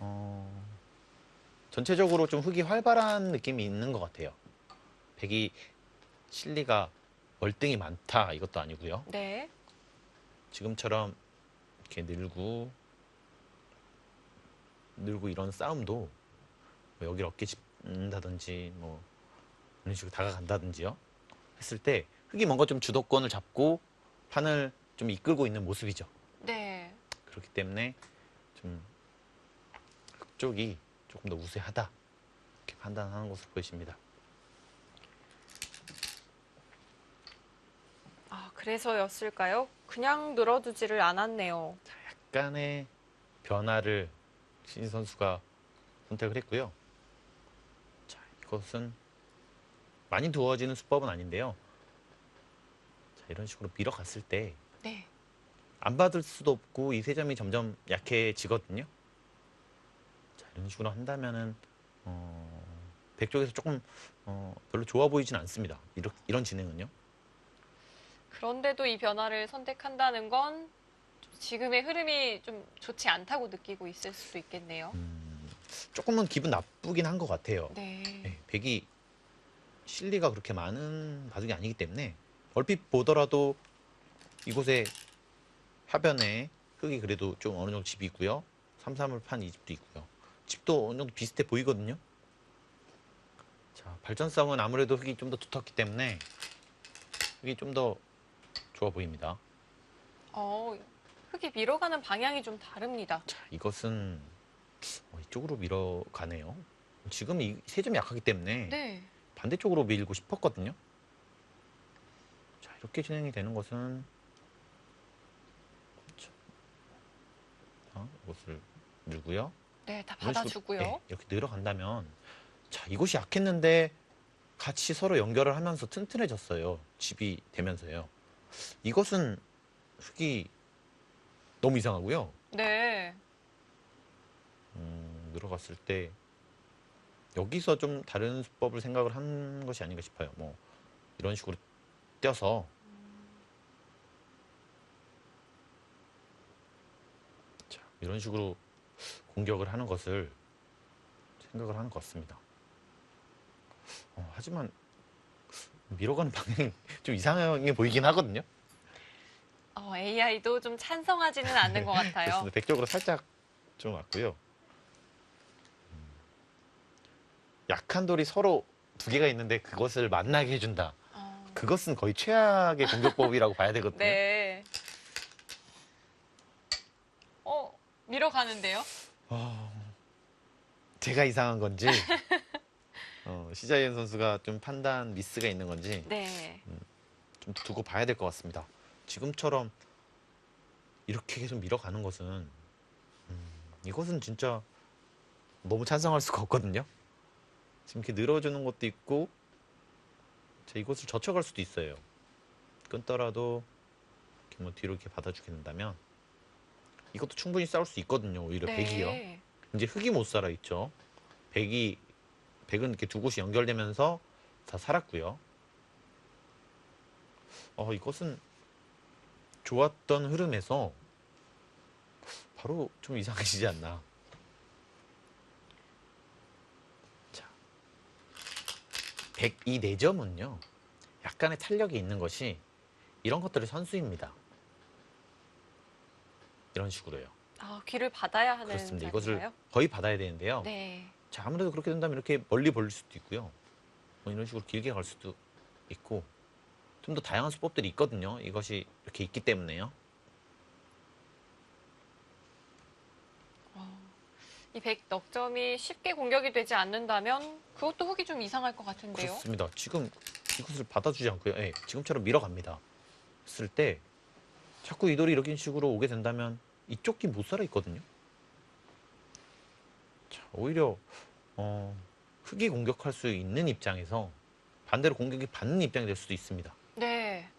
전체적으로 좀 흙이 활발한 느낌이 있는 것 같아요. 백이 실리가 월등히 많다 이것도 아니고요. 네. 지금처럼 이렇게 늘고 이런 싸움도 뭐 여기를 어깨 짚는다든지 뭐 이런 식으로 다가간다든지요. 했을 때 흙이 뭔가 좀 주도권을 잡고 판을 좀 이끌고 있는 모습이죠. 네. 그렇기 때문에 좀 흙 쪽이 조금 더 우세하다 이렇게 판단하는 것으로 보여집니다. 그래서였을까요? 그냥 늘어두지를 않았네요. 자, 약간의 변화를 신진 선수가 선택을 했고요. 자, 이것은 많이 두어지는 수법은 아닌데요. 자, 이런 식으로 밀어갔을 때 네. 안 받을 수도 없고 이 세 점이 점점 약해지거든요. 자, 이런 식으로 한다면은 백 쪽에서 조금 별로 좋아 보이진 않습니다. 이런 진행은요. 그런데도 이 변화를 선택한다는 건 지금의 흐름이 좀 좋지 않다고 느끼고 있을 수도 있겠네요. 조금은 기분 나쁘긴 한 것 같아요. 네. 네, 백이 실리가 그렇게 많은 바둑이 아니기 때문에 얼핏 보더라도 이곳에 하변에 흙이 그래도 좀 어느 정도 집이 있고요. 3-3을 판 이 집도 있고요. 집도 어느 정도 비슷해 보이거든요. 자, 발전성은 아무래도 흙이 좀 더 두텁기 때문에 흙이 좀 더 좋아 보입니다. 흙이 밀어가는 방향이 좀 다릅니다. 자, 이것은 이쪽으로 밀어가네요. 지금 이 세 점이 약하기 때문에 네. 반대쪽으로 밀고 싶었거든요. 자, 이렇게 진행이 되는 것은 이것을 밀고요. 네, 다 이런 식으로, 받아주고요. 네, 이렇게 늘어간다면 자, 이것이 약했는데 같이 서로 연결을 하면서 튼튼해졌어요. 집이 되면서요. 이것은 흙이 너무 이상하고요. 네. 늘어갔을 때 여기서 좀 다른 수법을 생각을 한 것이 아닌가 싶어요. 뭐 이런 식으로 떼어서 자, 이런 식으로 공격을 하는 것을 생각을 하는 것 같습니다. 하지만 밀어가는 방향이 좀 이상하게 보이긴 하거든요. AI도 좀 찬성하지는 않는 것 같아요. 그렇습니다. 백쪽으로 살짝 좀 왔고요. 약한 돌이 서로 두 개가 있는데 그것을 만나게 해준다. 그것은 거의 최악의 공격법이라고 봐야 되거든요. 네. 밀어가는데요? 제가 이상한 건지 시자이언 선수가 좀 판단 미스가 있는 건지 네. 좀 두고 봐야 될 것 같습니다. 지금처럼 이렇게 계속 밀어가는 것은 이것은 진짜 너무 찬성할 수가 없거든요. 지금 이렇게 늘어주는 것도 있고 자, 이것을 젖혀갈 수도 있어요. 끊더라도 이렇게 뭐 뒤로 이렇게 받아주게 된다면 이것도 충분히 싸울 수 있거든요. 오히려 네. 백이요. 이제 흙이 못 살아 있죠. 백은 이렇게 두 곳이 연결되면서 다 살았고요. 이것은 좋았던 흐름에서 바로 좀 이상해지지 않나. 자, 102 4점은요. 약간의 탄력이 있는 것이 이런 것들의 선수입니다. 이런 식으로요. 귀를 받아야 하는 그렇습니다. 자리인가요? 이것을 거의 받아야 되는데요. 네. 자, 아무래도 그렇게 된다면 이렇게 멀리 벌릴 수도 있고요. 뭐 이런 식으로 길게 갈 수도 있고 좀 더 다양한 수법들이 있거든요. 이것이 이렇게 있기 때문에요. 이 100 넉점이 쉽게 공격이 되지 않는다면 그것도 흙이 좀 이상할 것 같은데요. 그렇습니다. 지금 이것을 받아주지 않고요. 예, 지금처럼 밀어갑니다. 했을 때 자꾸 이 돌이 이런 식으로 오게 된다면 이쪽 기 못 살아 있거든요. 자, 오히려 흙이 공격할 수 있는 입장에서 반대로 공격이 받는 입장이 될 수도 있습니다. 네.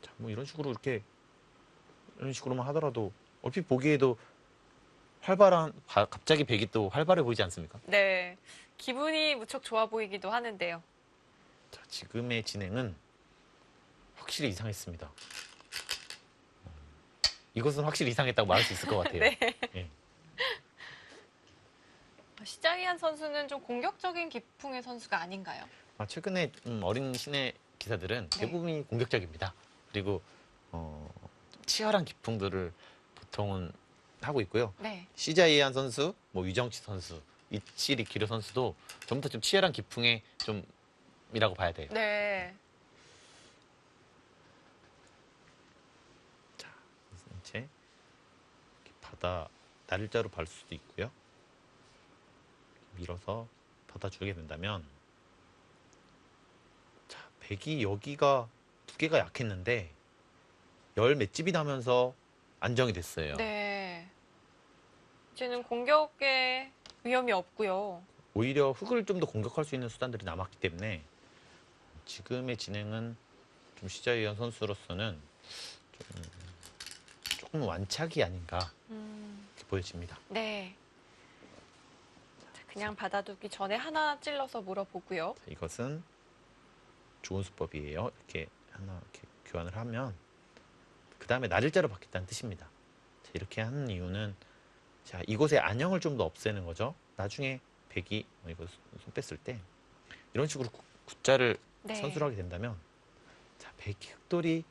자, 뭐 이런 식으로만 하더라도 얼핏 보기에도 갑자기 백이 또 활발해 보이지 않습니까? 네. 기분이 무척 좋아 보이기도 하는데요. 자, 지금의 진행은 확실히 이상했습니다. 이것은 확실히 이상했다고 말할 수 있을 것 같아요. 네. 예. 시자이안 선수는 좀 공격적인 기풍의 선수가 아닌가요? 최근에 어린 신의 기사들은 네. 대부분이 공격적입니다. 그리고 좀 치열한 기풍들을 보통은 하고 있고요. 네. 시자이안 선수, 뭐 유정치 선수, 이치리 기료 선수도 전부 다 좀 치열한 기풍의 좀이라고 봐야 돼요. 네. 자, 이제 이렇게 날짜로 밟을 수도 있고요. 밀어서 받아주게 된다면 자, 백이 여기가 두 개가 약했는데 열 맷집이 나면서 안정이 됐어요. 네. 이제는 공격에 위험이 없고요. 오히려 흙을 좀 더 공격할 수 있는 수단들이 남았기 때문에 지금의 진행은 좀 시자이언 선수로서는 조금 완착이 아닌가 이렇게 보여집니다. 네. 자, 그냥 받아두기 전에 하나 찔러서 물어보고요. 자, 이것은 좋은 수법이에요. 이렇게 하나 이렇게 교환을 하면 그 다음에 날일자로 받겠다는 뜻입니다. 자, 이렇게 하는 이유는 자, 이곳의 안형을 좀 더 없애는 거죠. 나중에 백이 이거 손 뺐을 때 이런 식으로 굿자를 네. 선수를 하게 된다면 자, 백이 흑돌이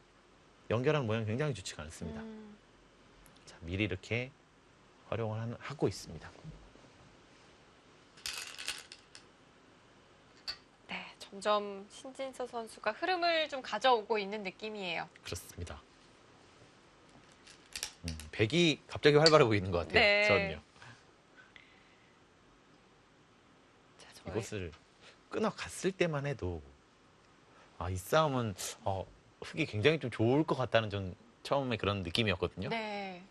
연결하는 모양이 굉장히 좋지가 않습니다. 자, 미리 이렇게 활용을 하고 있습니다. 네, 점점 신진서 선수가 흐름을 좀 가져오고 있는 느낌이에요. 그렇습니다. 백이 갑자기 활발해 보이는 것 같아요. 네. 저는요. 자, 저희 이것을 끊어갔을 때만 해도 이 싸움은 흙이 굉장히 좀 좋을 것 같다는 좀 처음에 그런 느낌이었거든요. 네.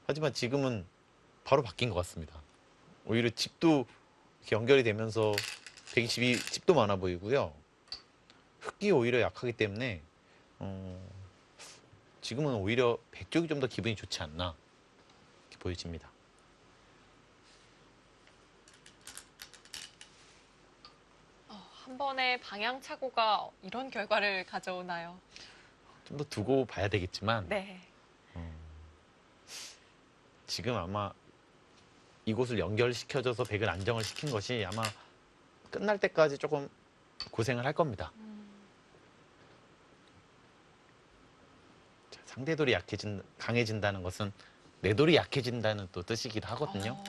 하지만 지금은 바로 바뀐 것 같습니다. 오히려 집도 이렇게 연결이 되면서 122 집도 많아 보이고요. 흙이 오히려 약하기 때문에 지금은 오히려 100쪽이 좀 더 기분이 좋지 않나 이렇게 보여집니다. 한 번의 방향 착오가 이런 결과를 가져오나요? 좀 더 두고 봐야 되겠지만 네. 지금 아마 이곳을 연결시켜줘서 백을 안정을 시킨 것이 아마 끝날 때까지 조금 고생을 할 겁니다. 자, 상대 돌이 강해진다는 것은 내 돌이 약해진다는 또 뜻이기도 하거든요.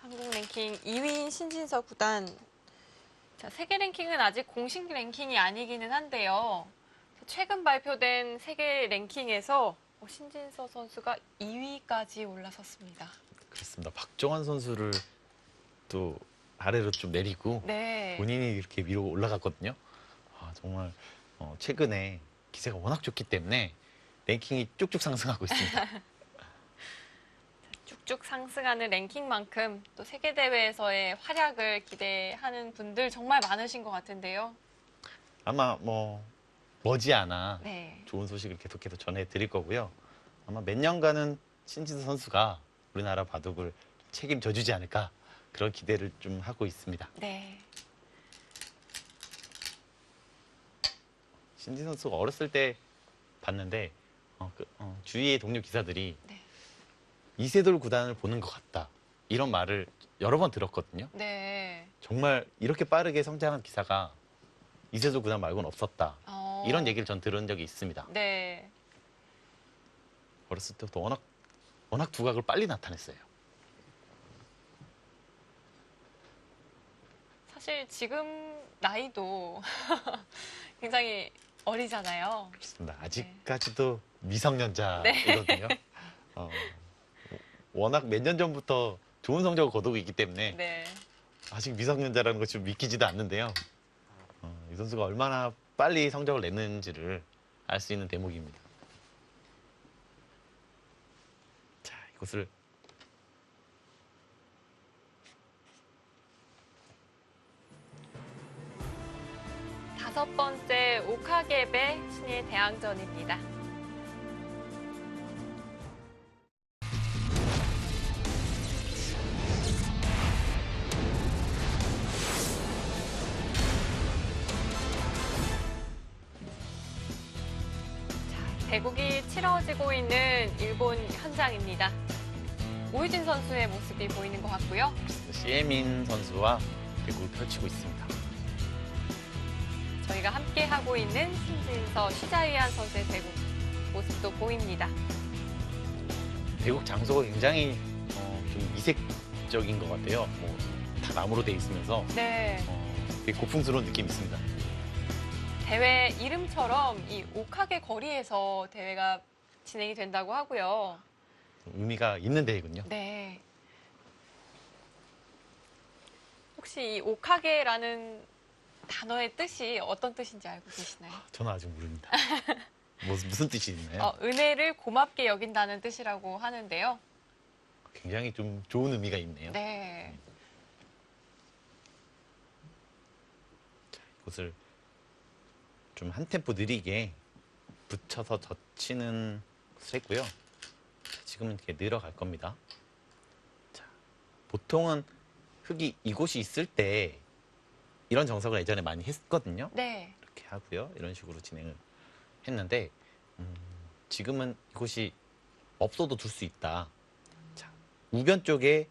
한국 랭킹 2위인 신진서 구단. 자, 세계 랭킹은 아직 공식 랭킹이 아니기는 한데요. 최근 발표된 세계 랭킹에서 신진서 선수가 2위까지 올라섰습니다. 그렇습니다. 박정환 선수를 또 아래로 좀 내리고 네. 본인이 이렇게 위로 올라갔거든요. 정말 최근에 기세가 워낙 좋기 때문에 랭킹이 쭉쭉 상승하고 있습니다. 쭉쭉 상승하는 랭킹만큼 또 세계대회에서의 활약을 기대하는 분들 정말 많으신 것 같은데요. 아마 머지않아 네. 좋은 소식을 계속해서 전해드릴 거고요. 아마 몇 년간은 신진서 선수가 우리나라 바둑을 책임져 주지 않을까 그런 기대를 좀 하고 있습니다. 네. 신진서 선수가 어렸을 때 봤는데 주위의 동료 기사들이 네. 이세돌 구단을 보는 것 같다. 이런 말을 여러 번 들었거든요. 네. 정말 이렇게 빠르게 성장한 기사가 이세돌 구단 말고는 없었다. 어. 이런 얘기를 전 들은 적이 있습니다. 네. 어렸을 때부터 워낙 두각을 빨리 나타냈어요. 사실 지금 나이도 굉장히 어리잖아요. 그렇습니다. 아직까지도 미성년자이거든요. 워낙 몇 년 전부터 좋은 성적을 거두고 있기 때문에 네. 아직 미성년자라는 것이 좀 믿기지도 않는데요. 이 선수가 얼마나 빨리 성적을 냈는지를 알 수 있는 대목입니다. 자, 이곳을 다섯 번째 오카게베 신예 대항전입니다. 대국이 치러지고 있는 일본 현장입니다. 오유진 선수의 모습이 보이는 것 같고요. 시에민 선수와 대국을 펼치고 있습니다. 저희가 함께 하고 있는 신진서 시자위안 선수의 대국 모습도 보입니다. 대국 장소가 굉장히 좀 이색적인 것 같아요. 다 나무로 돼 있으면서 네. 되게 고풍스러운 느낌이 있습니다. 대회 이름처럼 이 오카게 거리에서 대회가 진행이 된다고 하고요. 의미가 있는 대회군요. 네. 혹시 이 오카게라는 단어의 뜻이 어떤 뜻인지 알고 계시나요? 저는 아직 모릅니다. 무슨 뜻이 있나요? 은혜를 고맙게 여긴다는 뜻이라고 하는데요. 굉장히 좀 좋은 의미가 있네요. 네. 자, 이곳을 좀 한 템포 느리게 붙여서 젖히는 것을 했고요. 자, 지금은 이렇게 늘어갈 겁니다. 자, 보통은 흙이 이곳이 있을 때 이런 정석을 예전에 많이 했거든요. 네. 이렇게 하고요. 이런 식으로 진행을 했는데 지금은 이곳이 없어도 둘 수 있다. 자, 우변 쪽에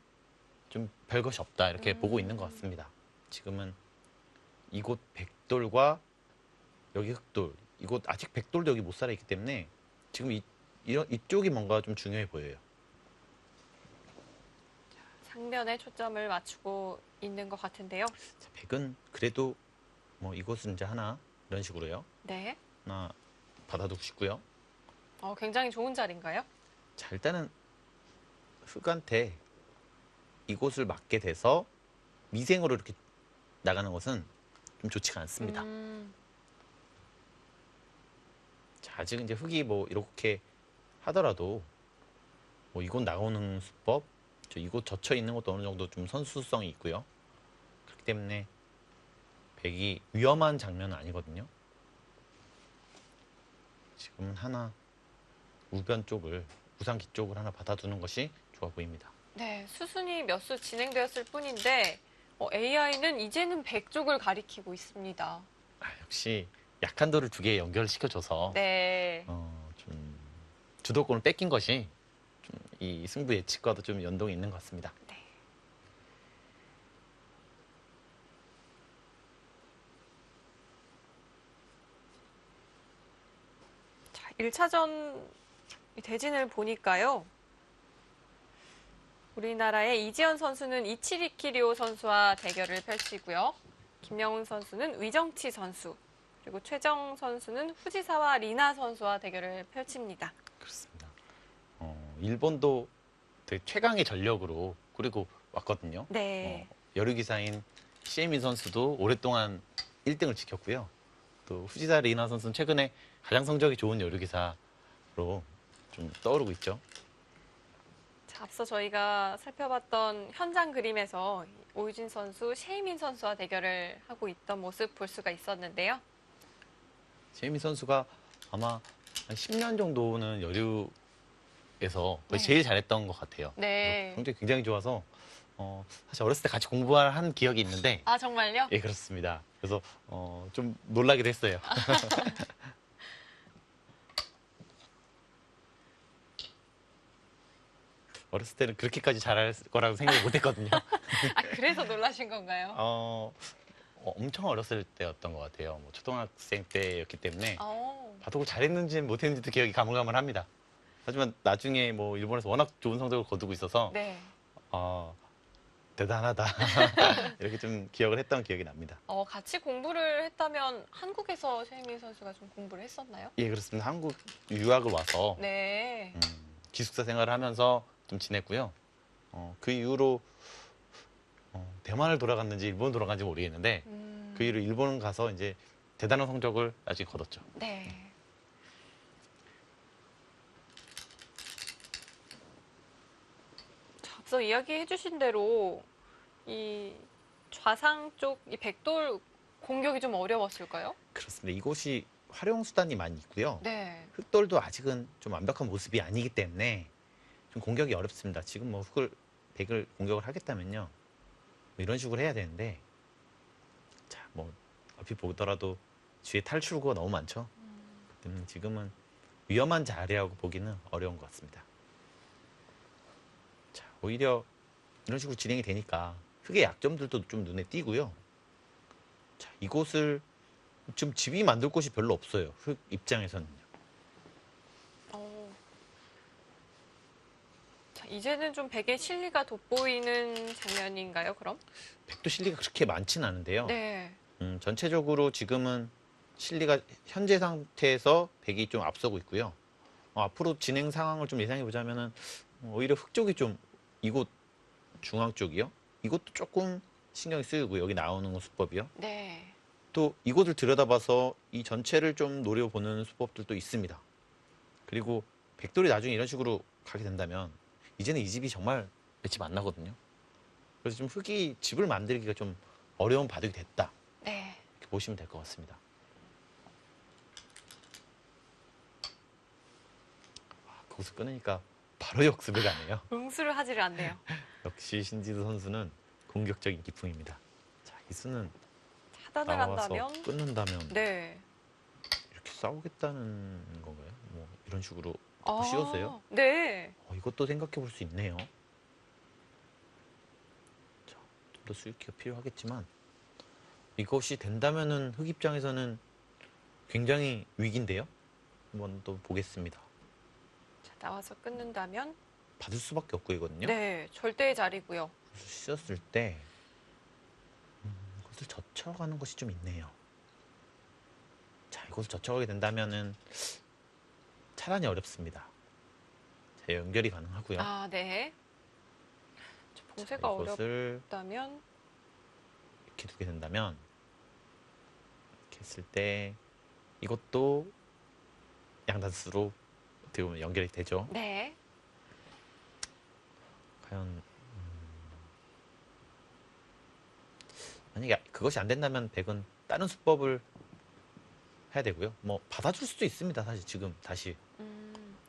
좀 별것이 없다. 이렇게 보고 있는 것 같습니다. 지금은 이곳 백돌과 여기 흑돌, 이곳 아직 백돌도 여기 못 살아 있기 때문에 지금 이쪽이 뭔가 좀 중요해 보여요. 상변에 초점을 맞추고 있는 것 같은데요. 자, 백은 그래도 이곳은 이제 하나 이런 식으로요. 네. 하나 받아두고 싶고요. 굉장히 좋은 자리인가요? 자, 일단은 흑한테 이곳을 맞게 돼서 미생으로 이렇게 나가는 것은 좀 좋지가 않습니다. 자, 아직 이제 흑이 뭐 이렇게 하더라도 뭐 이곳 나오는 수법, 이곳 젖혀 있는 것도 어느 정도 좀 선수성이 있고요. 그렇기 때문에 백이 위험한 장면은 아니거든요. 지금은 하나 우변 쪽을 우상기 쪽을 하나 받아두는 것이 좋아 보입니다. 네, 수순이 몇 수 진행되었을 뿐인데 AI는 이제는 백 쪽을 가리키고 있습니다. 역시 약한 돌을 두 개 연결시켜줘서 네. 좀 주도권을 뺏긴 것이 좀 이 승부 예측과도 좀 연동이 있는 것 같습니다. 네. 자, 1차전 대진을 보니까요. 우리나라의 이지연 선수는 이치리키리오 선수와 대결을 펼치고요. 김영훈 선수는 위정치 선수, 그리고 최정 선수는 후지사와 리나 선수와 대결을 펼칩니다. 그렇습니다. 일본도 되게 최강의 전력으로 그리고 왔거든요. 네. 여류기사인 시에미 선수도 오랫동안 1등을 지켰고요. 또 후지사 리나 선수는 최근에 가장 성적이 좋은 여류기사로 좀 떠오르고 있죠. 자, 앞서 저희가 살펴봤던 현장 그림에서 오유진 선수, sheimin 선수와 대결을 하고 있던 모습 볼 수가 있었는데요. 시에미 선수가 아마 한 10년 정도는 여류에서 거의 네. 제일 잘했던 것 같아요. 네. 성적이 굉장히 좋아서 사실 어렸을 때 같이 공부한 기억이 있는데 아, 정말요? 예, 그렇습니다. 그래서 좀 놀라기도 했어요. 어렸을 때는 그렇게까지 잘할 거라고 생각을 못했거든요. 아, 그래서 놀라신 건가요? 엄청 어렸을 때였던 것 같아요. 뭐 초등학생 때였기 때문에 어. 바둑을 잘했는지 못했는지도 기억이 가물가물합니다. 하지만 나중에 뭐 일본에서 워낙 좋은 성적을 거두고 있어서 네. 대단하다 이렇게 좀 기억을 했던 기억이 납니다. 같이 공부를 했다면 한국에서 sheimin 선수가 좀 공부를 했었나요? 예, 그렇습니다. 한국 유학을 와서 네. 기숙사 생활을 하면서 좀 지냈고요. 그 이후로 대만을 돌아갔는지 일본 돌아간지 모르겠는데 그 이후로 일본 가서 이제 대단한 성적을 나중에 거뒀죠. 네. 자, 앞서 이야기해 주신 대로 이 좌상 쪽 이 백돌 공격이 좀 어려웠을까요? 그렇습니다. 이곳이 활용 수단이 많이 있고요. 네. 흑돌도 아직은 좀 완벽한 모습이 아니기 때문에 좀 공격이 어렵습니다. 지금 뭐 백을 공격을 하겠다면요. 뭐 이런 식으로 해야 되는데 자, 뭐 얼핏 보더라도 뒤에 탈출구가 너무 많죠. 지금은 위험한 자리라고 보기는 어려운 것 같습니다. 자, 오히려 이런 식으로 진행이 되니까 흑의 약점들도 좀 눈에 띄고요. 자, 이곳을 지금 집이 만들 곳이 별로 없어요. 흑 입장에서는요. 자, 이제는 좀 백의 실리가 돋보이는 장면인가요, 그럼? 백도 실리가 그렇게 많진 않은데요. 네. 전체적으로 지금은 실리가 현재 상태에서 백이 좀 앞서고 있고요. 앞으로 진행 상황을 좀 예상해 보자면은 오히려 흑 쪽이 좀 이곳 중앙 쪽이요. 이것도 조금 신경이 쓰이고 여기 나오는 수법이요. 네. 또 이곳을 들여다봐서 이 전체를 좀 노려보는 수법들도 있습니다. 그리고 백돌이 나중에 이런 식으로 가게 된다면 이제는 이 집이 정말 몇 집 안 나거든요. 그래서 좀 흑이 집을 만들기가 좀 어려운 바둑이 됐다. 네. 이렇게 보시면 될 것 같습니다. 거기서 끊으니까 바로 역습을 가네요. 응수를 하지를 않네요. 역시 신지드 선수는 공격적인 기풍입니다. 자, 이 수는 차단을 나와서 한다면? 끊는다면 네. 이렇게 싸우겠다는 건가요? 뭐 이런 식으로 아, 씌웠어요? 네. 이것도 생각해 볼 수 있네요. 자, 좀 더 수익기가 필요하겠지만 이것이 된다면은 흑 입장에서는 굉장히 위기인데요. 한번 또 보겠습니다. 자, 나와서 끊는다면? 받을 수밖에 없고 이거든요. 네. 절대의 자리고요. 씌었을 때 이것을 젖혀가는 것이 좀 있네요. 자, 이것을 젖혀가게 된다면은 차단이 어렵습니다. 자, 연결이 가능하고요. 아, 네. 저 자, 봉쇄가 이것을 어렵다면 이렇게 두게 된다면 이렇게 했을 때 이것도 양단수로 어떻게 보면 연결이 되죠. 네. 과연 만약에 그것이 안 된다면 백은 다른 수법을 해야 되고요. 뭐 받아줄 수도 있습니다. 사실 지금 다시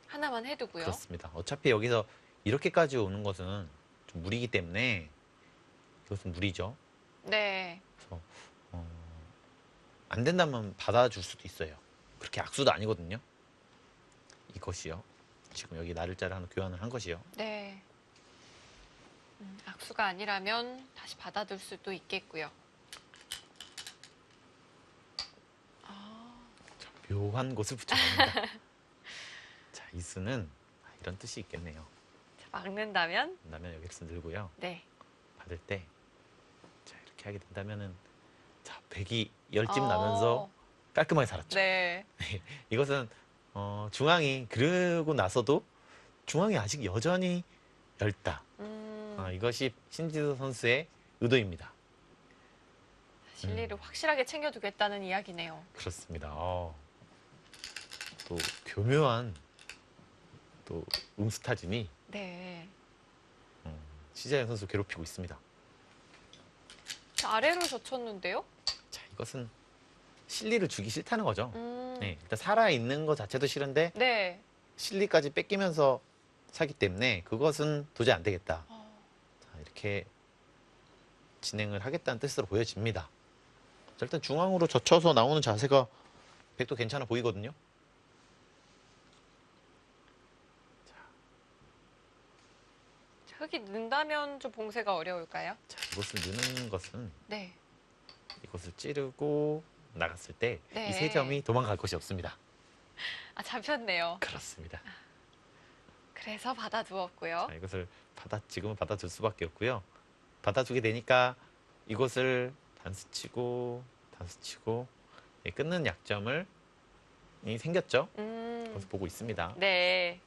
하나만 해두고요. 그렇습니다. 어차피 여기서 이렇게까지 오는 것은 좀 무리이기 때문에 이것은 무리죠. 네. 그래서 안 된다면 받아줄 수도 있어요. 그렇게 악수도 아니거든요. 이것이요. 지금 여기 나를자를 하나 교환을 한 것이요. 네. 악수가 아니라면 다시 받아둘 수도 있겠고요. 자, 묘한 곳을 붙여줍니다. 자, 이 수는 이런 뜻이 있겠네요. 자, 막는다면? 그다음에 여기서 늘고요. 네. 받을 때 자, 이렇게 하게 된다면은 자, 백이 열집 나면서 깔끔하게 살았죠. 네. 이것은 중앙이 그러고 나서도 중앙이 아직 여전히 얇다. 이것이 신지수 선수의 의도입니다. 실리를 확실하게 챙겨두겠다는 이야기네요. 그렇습니다. 또 교묘한 또 음스타진이 네. 시자연 선수 괴롭히고 있습니다. 자, 아래로 젖혔는데요? 자, 이것은 실리를 주기 싫다는 거죠. 네. 일단 살아있는 것 자체도 싫은데 네. 실리까지 뺏기면서 사기 때문에 그것은 도저히 안 되겠다. 자, 이렇게 진행을 하겠다는 뜻으로 보여집니다. 자, 일단 중앙으로 젖혀서 나오는 자세가 백도 괜찮아 보이거든요. 흙이 는다면 좀 봉쇄가 어려울까요? 자, 이것을 넣는 것은 네. 이것을 찌르고 나갔을 때 이 네. 세 점이 도망갈 곳이 없습니다. 아, 잡혔네요. 그렇습니다. 그래서 받아두었고요. 자, 이것을 지금은 받아줄 수밖에 없고요. 받아주게 되니까 이것을 단수치고 끊는 약점을 생겼죠. 그래서 보고 있습니다. 네.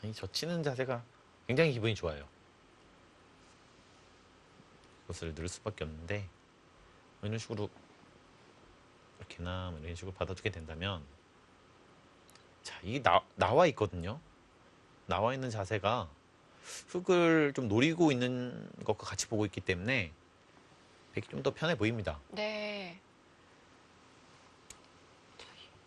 이 젖히는 자세가 굉장히 기분이 좋아요. 이것을 넣을 수밖에 없는데 이런 식으로 이렇게나 이런 식으로 받아주게 된다면 자, 이 나와 있거든요. 나와 있는 자세가 흙을 좀 노리고 있는 것과 같이 보고 있기 때문에 백이 좀 더 편해 보입니다. 네.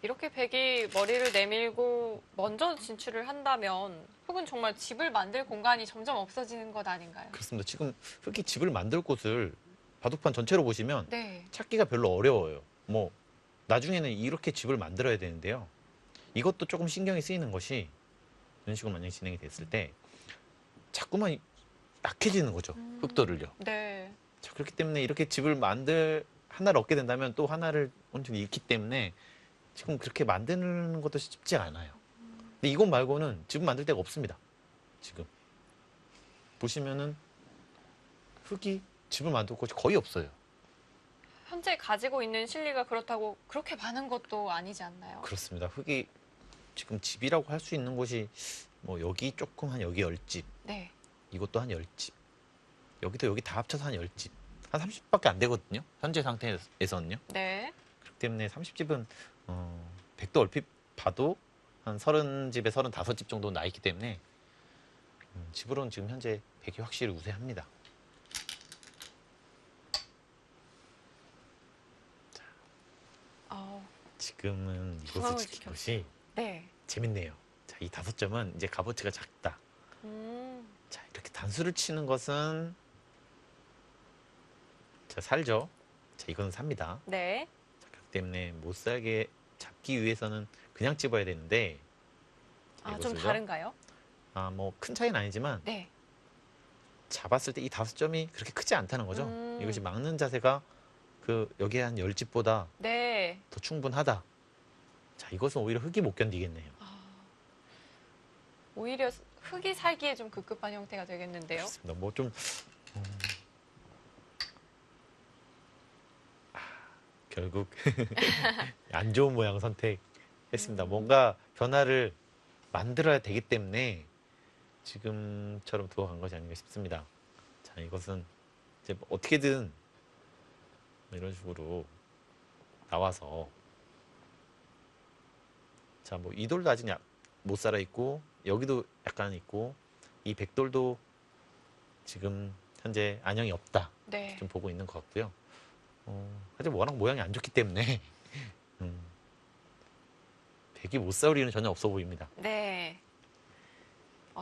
이렇게 백이 머리를 내밀고 먼저 진출을 한다면 흙은 정말 집을 만들 공간이 점점 없어지는 것 아닌가요? 그렇습니다. 지금 흙이 집을 만들 곳을 바둑판 전체로 보시면 네. 찾기가 별로 어려워요. 뭐 나중에는 이렇게 집을 만들어야 되는데요. 이것도 조금 신경이 쓰이는 것이 이런 식으로 만약에 진행이 됐을 때 자꾸만 약해지는 거죠. 흙돌을요. 네. 자, 그렇기 때문에 이렇게 집을 하나를 얻게 된다면 또 하나를 온전히 잃기 때문에 지금 그렇게 만드는 것도 쉽지 않아요. 근데 이것 말고는 집을 만들 데가 없습니다. 지금 보시면은 흙이 집을 만들 곳이 거의 없어요. 현재 가지고 있는 실리가 그렇다고 그렇게 많은 것도 아니지 않나요? 그렇습니다. 흙이 지금 집이라고 할 수 있는 곳이 뭐 여기 조금 한 여기 10집, 네. 이것도 이것도 한 10집, 여기도 여기 다 합쳐서 한 10집, 한 30집밖에 안 되거든요. 현재 상태에서는요. 네. 그렇기 때문에 30집은 백도 얼핏 봐도 한 30집에 35집 정도 나 있기 때문에 집으로는 지금 현재 백이 확실히 우세합니다. 지금은 이곳을 중앙을 지킨 지켰어요. 것이 네. 재밌네요. 자, 이 5점은 이제 값어치가 작다. 자, 이렇게 단수를 치는 것은 자, 살죠. 자, 이건 삽니다. 네. 자, 그렇기 때문에 못 살게 잡기 위해서는 그냥 집어야 되는데 아, 좀 이것을요? 다른가요? 뭐 큰 차이는 아니지만 네. 잡았을 때 이 5점이 그렇게 크지 않다는 거죠. 음. 이것이 막는 자세가 여기에 한 10집보다 네. 더 충분하다. 자, 이것은 오히려 흙이 못 견디겠네요. 오히려 흙이 살기에 좀 급급한 형태가 되겠는데요. 그렇습니다. 뭐 좀 결국 안 좋은 모양 선택했습니다. 뭔가 변화를 만들어야 되기 때문에 지금처럼 두어간 것이 아닌가 싶습니다. 자, 이것은 이제 뭐 어떻게든 이런 식으로 나와서 자, 뭐 이 돌도 아직 못 살아 있고 여기도 약간 있고 이 백돌도 지금 현재 안형이 없다. 네. 좀 보고 있는 것 같고요. 하지만 워낙 모양이 안 좋기 때문에 백이 못 싸울 이유는 전혀 없어 보입니다. 네.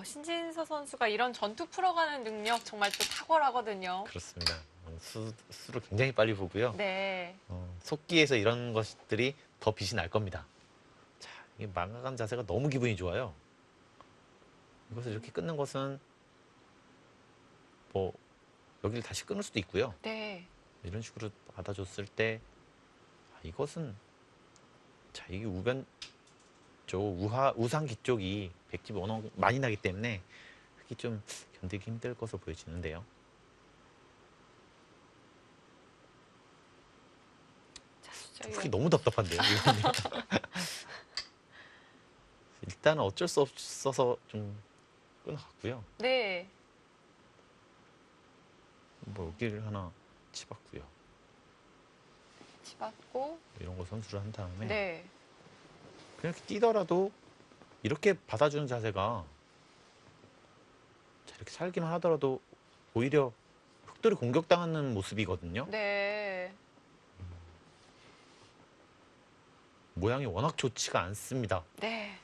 신진서 선수가 이런 전투 풀어가는 능력 정말 또 탁월하거든요. 그렇습니다. 수를 굉장히 빨리 보고요. 네. 속기에서 이런 것들이 더 빛이 날 겁니다. 자, 이게 망가간 자세가 너무 기분이 좋아요. 이것을 이렇게 끊는 것은 뭐 여기를 다시 끊을 수도 있고요. 네. 이런 식으로 받아줬을 때 이것은 자, 이게 우변 쪽 우상기 쪽이 백집이 워낙 많이 나기 때문에 흙이 좀 견디기 힘들 것으로 보여지는데요. 자, 숫자 흙이 너무 답답한데요. 이거는. 일단은 어쩔 수 없어서 좀 끊어갔고요. 네. 뭐 여기를 하나 치봤고요. 치받고. 이런 거 선수를 한 다음에 네. 그냥 이렇게 뛰더라도 이렇게 받아주는 자세가 자, 이렇게 살기만 하더라도 오히려 흑돌이 공격당하는 모습이거든요. 네. 모양이 워낙 좋지가 않습니다. 네.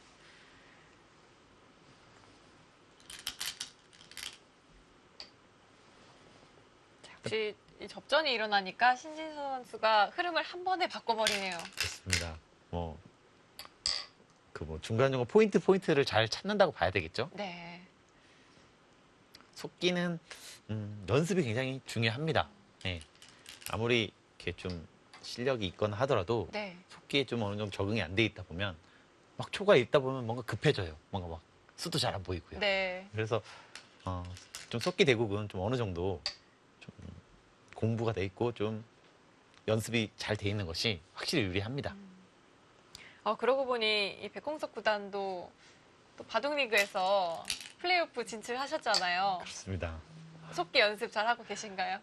자, 역시 이 접전이 일어나니까 신진서 선수가 흐름을 한 번에 바꿔버리네요. 그렇습니다. 중간중간 포인트를 잘 찾는다고 봐야 되겠죠. 네. 속기는 연습이 굉장히 중요합니다. 네. 아무리 이렇게 좀 실력이 있거나 하더라도 네. 속기에 좀 어느 정도 적응이 안 돼 있다 보면 막 초가 있다 보면 뭔가 급해져요. 뭔가 막 수도 잘 안 보이고요. 네. 그래서 좀 속기 대국은 좀 어느 정도 좀 공부가 돼 있고 좀 연습이 잘 돼 있는 것이 확실히 유리합니다. 그러고 보니 이 백공석 구단도 또 바둑리그에서 플레이오프 진출하셨잖아요. 그렇습니다. 속기 연습 잘 하고 계신가요?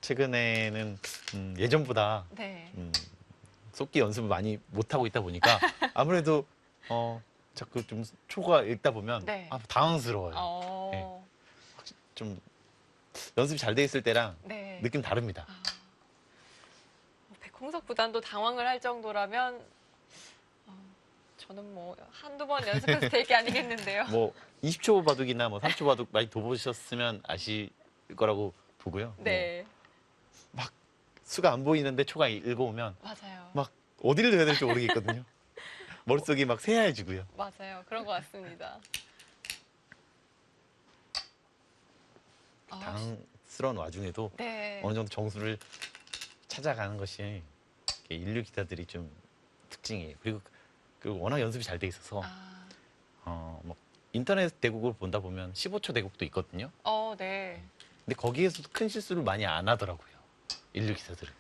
최근에는 예전보다 네. 속기 연습을 많이 못 하고 있다 보니까 아무래도 자꾸 좀 초가 읽다 보면 네. 당황스러워요. 어. 좀 연습이 잘 돼 있을 때랑 네. 느낌 다릅니다. 백공석 구단도 당황을 할 정도라면 저는 뭐 한두 번 연습해서 될 게 아니겠는데요. 뭐 20초 바둑이나 뭐 30초 바둑 많이 둬보셨으면 아실 거라고 보고요. 네. 수가 안 보이는데 초가 읽어오면 맞아요. 막 어디를 둬야 될지 모르겠거든요. 머릿속이 막 새하얘지고요. 맞아요. 그런 것 같습니다. 당황스러운 와중에도 네. 어느 정도 정수를 찾아가는 것이 인류 기사들이 좀 특징이에요. 그리고 워낙 연습이 잘 돼 있어서 뭐 인터넷 대국을 본다 보면 15초 대국도 있거든요. 네. 근데 거기에서도 큰 실수를 많이 안 하더라고요. 인류 기사들은.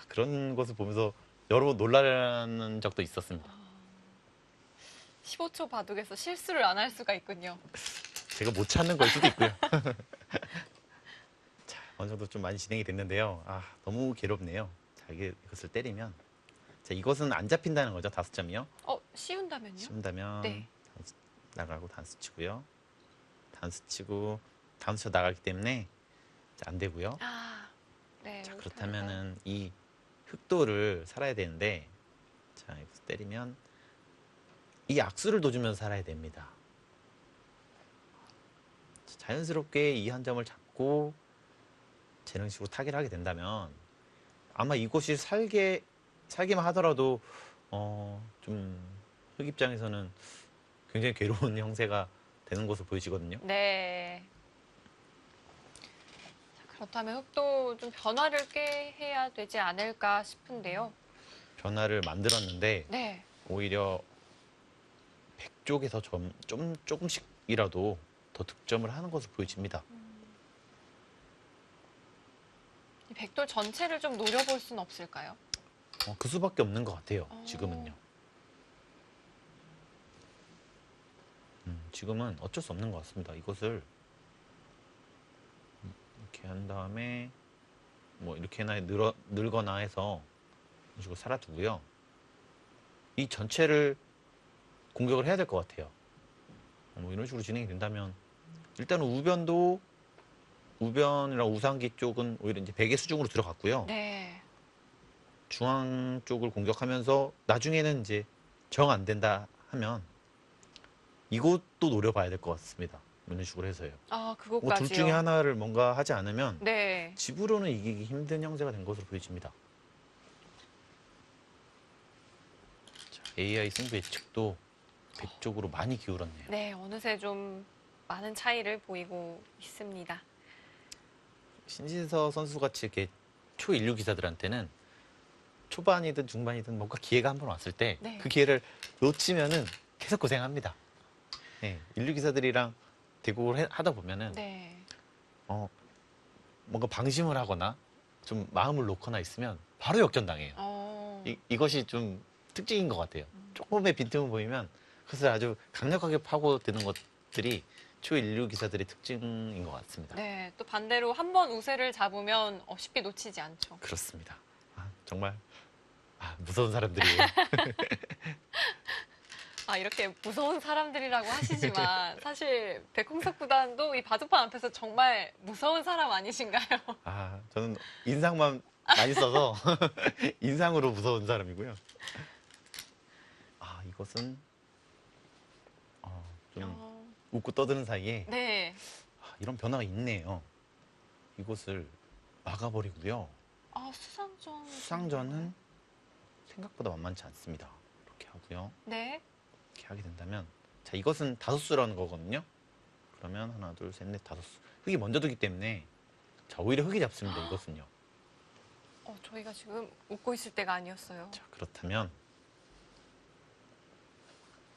그런 것을 보면서 여러 번 놀라는 적도 있었습니다. 15초 바둑에서 실수를 안 할 수가 있군요. 제가 못 찾는 걸 수도 있고요. 자, 어느 정도 좀 많이 진행이 됐는데요. 너무 괴롭네요. 자, 이것을 때리면. 자, 이것은 안 잡힌다는 거죠. 5점이요. 씌운다면요? 씌운다면 네. 나가고 단수 치고요. 단수 치고 단수 나가기 때문에 안 되고요. 네. 자, 그렇다면은 이 흑도를 살아야 되는데 자, 여기서 때리면 이 악수를 둬주면서 살아야 됩니다. 자연스럽게 이 한 점을 잡고 재능식으로 타기를 하게 된다면 아마 이곳이 살기만 하더라도 좀 흑 입장에서는 굉장히 괴로운 형세가 되는 것으로 보이시거든요. 네. 자, 그렇다면 흑도 좀 변화를 꽤 해야 되지 않을까 싶은데요. 변화를 만들었는데 네. 오히려 백쪽에서 조금씩이라도 더 득점을 하는 것으로 보여집니다. 이 백돌 전체를 좀 노려볼 수는 없을까요? 그 수밖에 없는 것 같아요. 지금은요. 지금은 어쩔 수 없는 것 같습니다. 이것을 이렇게 한 다음에 뭐 이렇게나 늘거나 해서 이런 식으로 살아두고요. 이 전체를 공격을 해야 될 것 같아요. 뭐 이런 식으로 진행이 된다면 일단은 우변이랑 우상기 쪽은 오히려 이제 백의 수중으로 들어갔고요. 네. 중앙 쪽을 공격하면서 나중에는 이제 정 안 된다 하면 이것도 노려봐야 될 것 같습니다. 이런 식으로 해서요. 아, 둘 그것까지요. 중에 하나를 뭔가 하지 않으면 네. 집으로는 이기기 힘든 형제가 된 것으로 보여집니다. 자, AI 승부 예측도 100 쪽으로 많이 기울었네요. 네, 어느새 좀 많은 차이를 보이고 있습니다. 신진서 선수 같이 이렇게 초인류 기사들한테는 초반이든 중반이든 뭔가 기회가 한 번 왔을 때 그 네. 기회를 놓치면은 계속 고생합니다. 네, 인류 기사들이랑 대국을 하다 보면은 네. 뭔가 방심을 하거나 좀 마음을 놓거나 있으면 바로 역전당해요. 이것이 좀 특징인 것 같아요. 조금의 빈틈을 보이면 그것을 아주 강력하게 파고드는 것들이 초인류 기사들의 특징인 것 같습니다. 네, 또 반대로 한 번 우세를 잡으면 쉽게 놓치지 않죠. 그렇습니다. 정말 무서운 사람들이에요. 이렇게 무서운 사람들이라고 하시지만 사실 백홍석 구단도 이 바둑판 앞에서 정말 무서운 사람 아니신가요? 저는 인상만 많이 써서 인상으로 무서운 사람이고요. 이것은 좀 웃고 떠드는 사이에 네. 이런 변화가 있네요. 이것을 막아버리고요. 수상전. 수상전은 생각보다 만만치 않습니다. 이렇게 하고요. 네. 이렇게 하게 된다면 자, 이것은 다섯수라는 거거든요. 그러면 하나, 둘, 셋, 넷, 다섯수. 흙이 먼저 두기 때문에 자, 오히려 흙이 잡습니다. 이것은요. 저희가 지금 웃고 있을 때가 아니었어요. 자, 그렇다면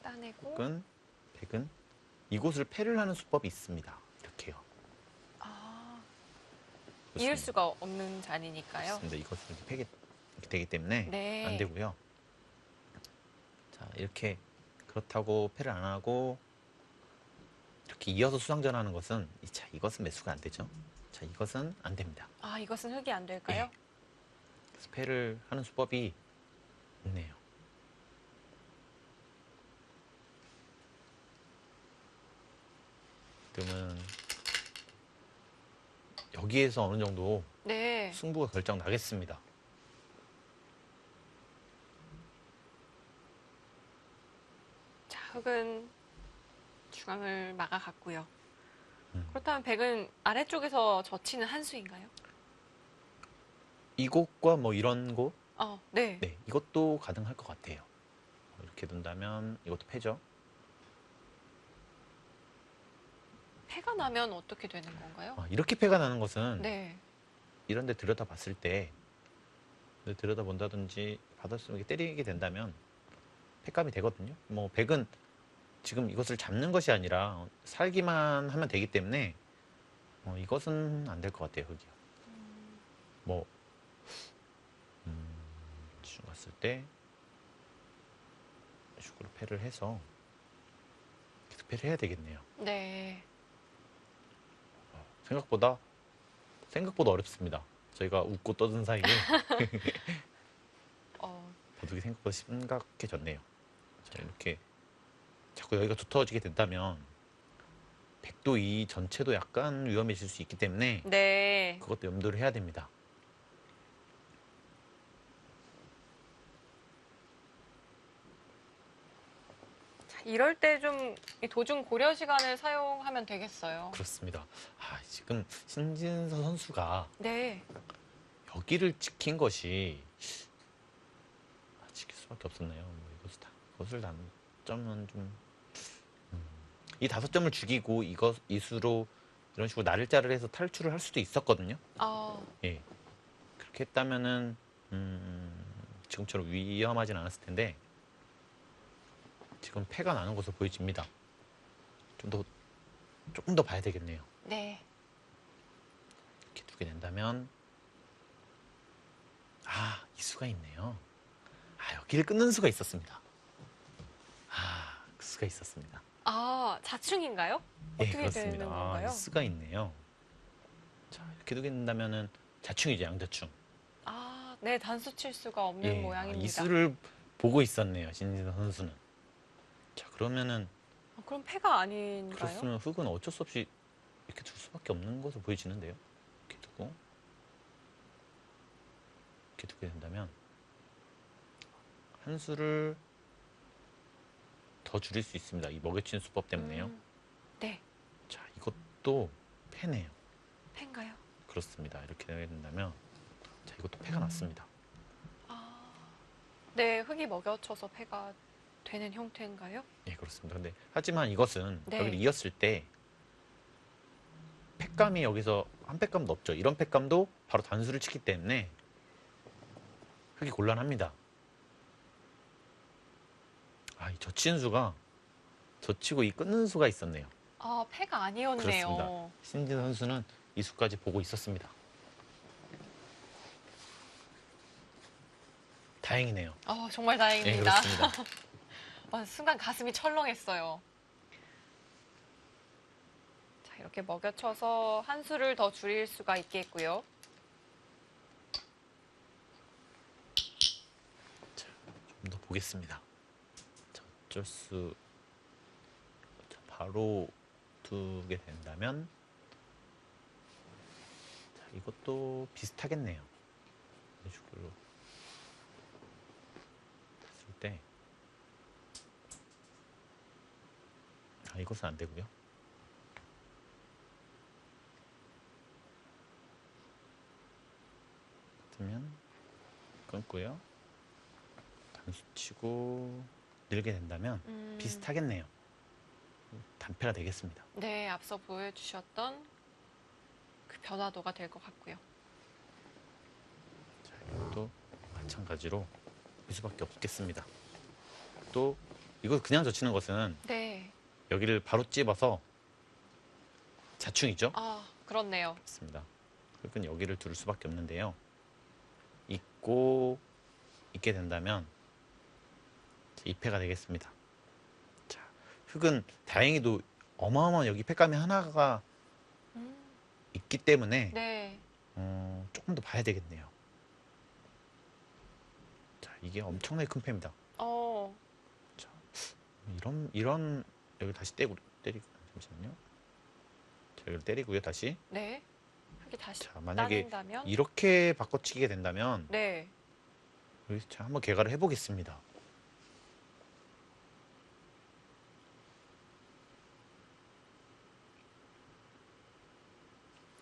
따내고. 백은 이곳을 패를 하는 수법이 있습니다. 이렇게요. 이을 수가 없는 자리니까요. 그렇습니다. 이것은 이렇게 패게 이렇게 되기 때문에 네. 안 되고요. 자, 이렇게 그렇다고 패를 안 하고 이렇게 이어서 수상전하는 것은 이것은 매수가 안 되죠. 자, 이것은 안 됩니다. 이것은 흙이 안 될까요? 네. 그래서 패를 하는 수법이 있네요. 그러면 여기에서 어느 정도 네. 승부가 결정 나겠습니다. 자, 흙은 중앙을 막아갔고요. 그렇다면 백은 아래쪽에서 젖히는 한 수인가요? 이곳과 뭐 이런 곳, 네. 네, 이것도 가능할 것 같아요. 이렇게 둔다면 이것도 패죠. 패가 나면 어떻게 되는 건가요? 이렇게 패가 나는 것은 네. 이런 데 들여다봤을 때 들여다본다든지 받았으면 이렇게 때리게 된다면 패감이 되거든요. 뭐 백은 지금 이것을 잡는 것이 아니라 살기만 하면 되기 때문에 이것은 안 될 것 같아요. 흙이요. 뭐 갔을 때 이런 식으로 패를 해서 계속 패를 해야 되겠네요. 네. 생각보다 어렵습니다. 저희가 웃고 떠든 사이에 바둑이 생각보다 심각해졌네요. 자, 이렇게 자꾸 여기가 두터워지게 된다면 백도 이 전체도 약간 위험해질 수 있기 때문에 네. 그것도 염두를 해야 됩니다. 자, 이럴 때 좀 도중 고려 시간을 사용하면 되겠어요. 그렇습니다. 지금 신진서 선수가 네. 여기를 지킨 것이 지킬 수밖에 없었네요. 이것을 단점은 좀 이 5점을 죽이고 이 수로 이런 식으로 날짜를 해서 탈출을 할 수도 있었거든요. 예. 그렇게 했다면은 지금처럼 위험하진 않았을 텐데 지금 패가 나는 것으로 보여집니다. 조금 더 봐야 되겠네요. 네. 이렇게 두게 된다면 이 수가 있네요. 여기를 끊는 수가 있었습니다. 그 수가 있었습니다. 아, 자충인가요? 예, 어떻게 그렇습니다. 되는 건가요? 이 수가 있네요. 자, 이렇게 두게 된다면은 자충이죠, 양자충. 아, 네, 단수 칠 수가 없는 예, 모양입니다. 이 수를 보고 있었네요, 신진서 선수는. 자, 그러면은 그럼 패가 아닌가요? 그렇으면 흑은 어쩔 수 없이 이렇게 둘 수밖에 없는 것으로 보여지는데요. 이렇게 두고 이렇게 두게 된다면 한 수를 더 줄일 수 있습니다. 이 먹여치는 수법 때문에요. 네, 자, 이것도 패네요. 패인가요? 그렇습니다. 이렇게 되게 된다면 자, 이것도 패가 났습니다. 네, 흙이 먹여쳐서 패가 되는 형태인가요? 예, 그렇습니다. 근데 하지만 이것은 네. 여기를 이었을 때 팩감이 여기서 한 팩감도 없죠. 이런 팩감도 바로 단수를 치기 때문에 흙이 곤란합니다. 이 젖히는 수가 젖히고 이 끊는 수가 있었네요. 아, 패가 아니었네요. 그렇습니다. 신진 선수는 이 수까지 보고 있었습니다. 다행이네요. 정말 예, 다행입니다. 그렇습니다. 순간 가슴이 철렁했어요. 자, 이렇게 먹여쳐서 한 수를 더 줄일 수가 있겠고요. 좀 더 보겠습니다. 자, 어쩔 수 자, 바로 두게 된다면 자, 이것도 비슷하겠네요. 이런 식으로 했을 때 이것은 안 되고요. 그러면 끊고요. 단수 치고 늘게 된다면 비슷하겠네요. 단패가 되겠습니다. 네, 앞서 보여주셨던 그 변화도가 될 것 같고요. 자, 이것도 마찬가지로 할 수밖에 없겠습니다. 또 이거 그냥 젖히는 것은 네. 여기를 바로 찝어서 자충이죠. 그렇네요. 맞습니다. 그러니까 여기를 두를 수밖에 없는데요. 있고 있게 된다면 2패가 되겠습니다. 자, 흙은 다행히도 어마어마한 여기 팩감이 하나가 있기 때문에 네. 조금 더 봐야 되겠네요. 자, 이게 엄청나게 큰 패입니다. 자, 이런 여기 다시 때리고 잠시만요. 자, 여기를 때리고요, 다시. 네. 흙이 다시 자, 만약에 따낸다면? 이렇게 바꿔치기게 된다면 네. 여기서 자, 한번 개가를 해보겠습니다.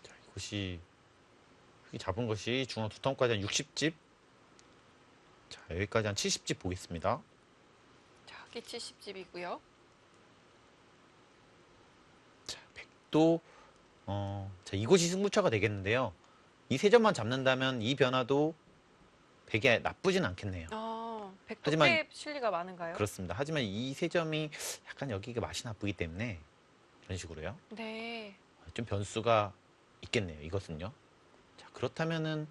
자, 이것이 흙이 잡은 것이 중앙 두 턴까지 한 60집. 자, 여기까지 한 70집 보겠습니다. 자, 흙이 70집이고요. 자, 100도 자, 이것이 승부처가 되겠는데요. 이 세 점만 잡는다면 이 변화도 100이 나쁘진 않겠네요. 100도 하지만 꽤 실리가 많은가요? 그렇습니다. 하지만 이 세 점이 약간 여기가 맛이 나쁘기 때문에 이런 식으로요. 네. 좀 변수가 있겠네요. 이것은요. 자, 그렇다면은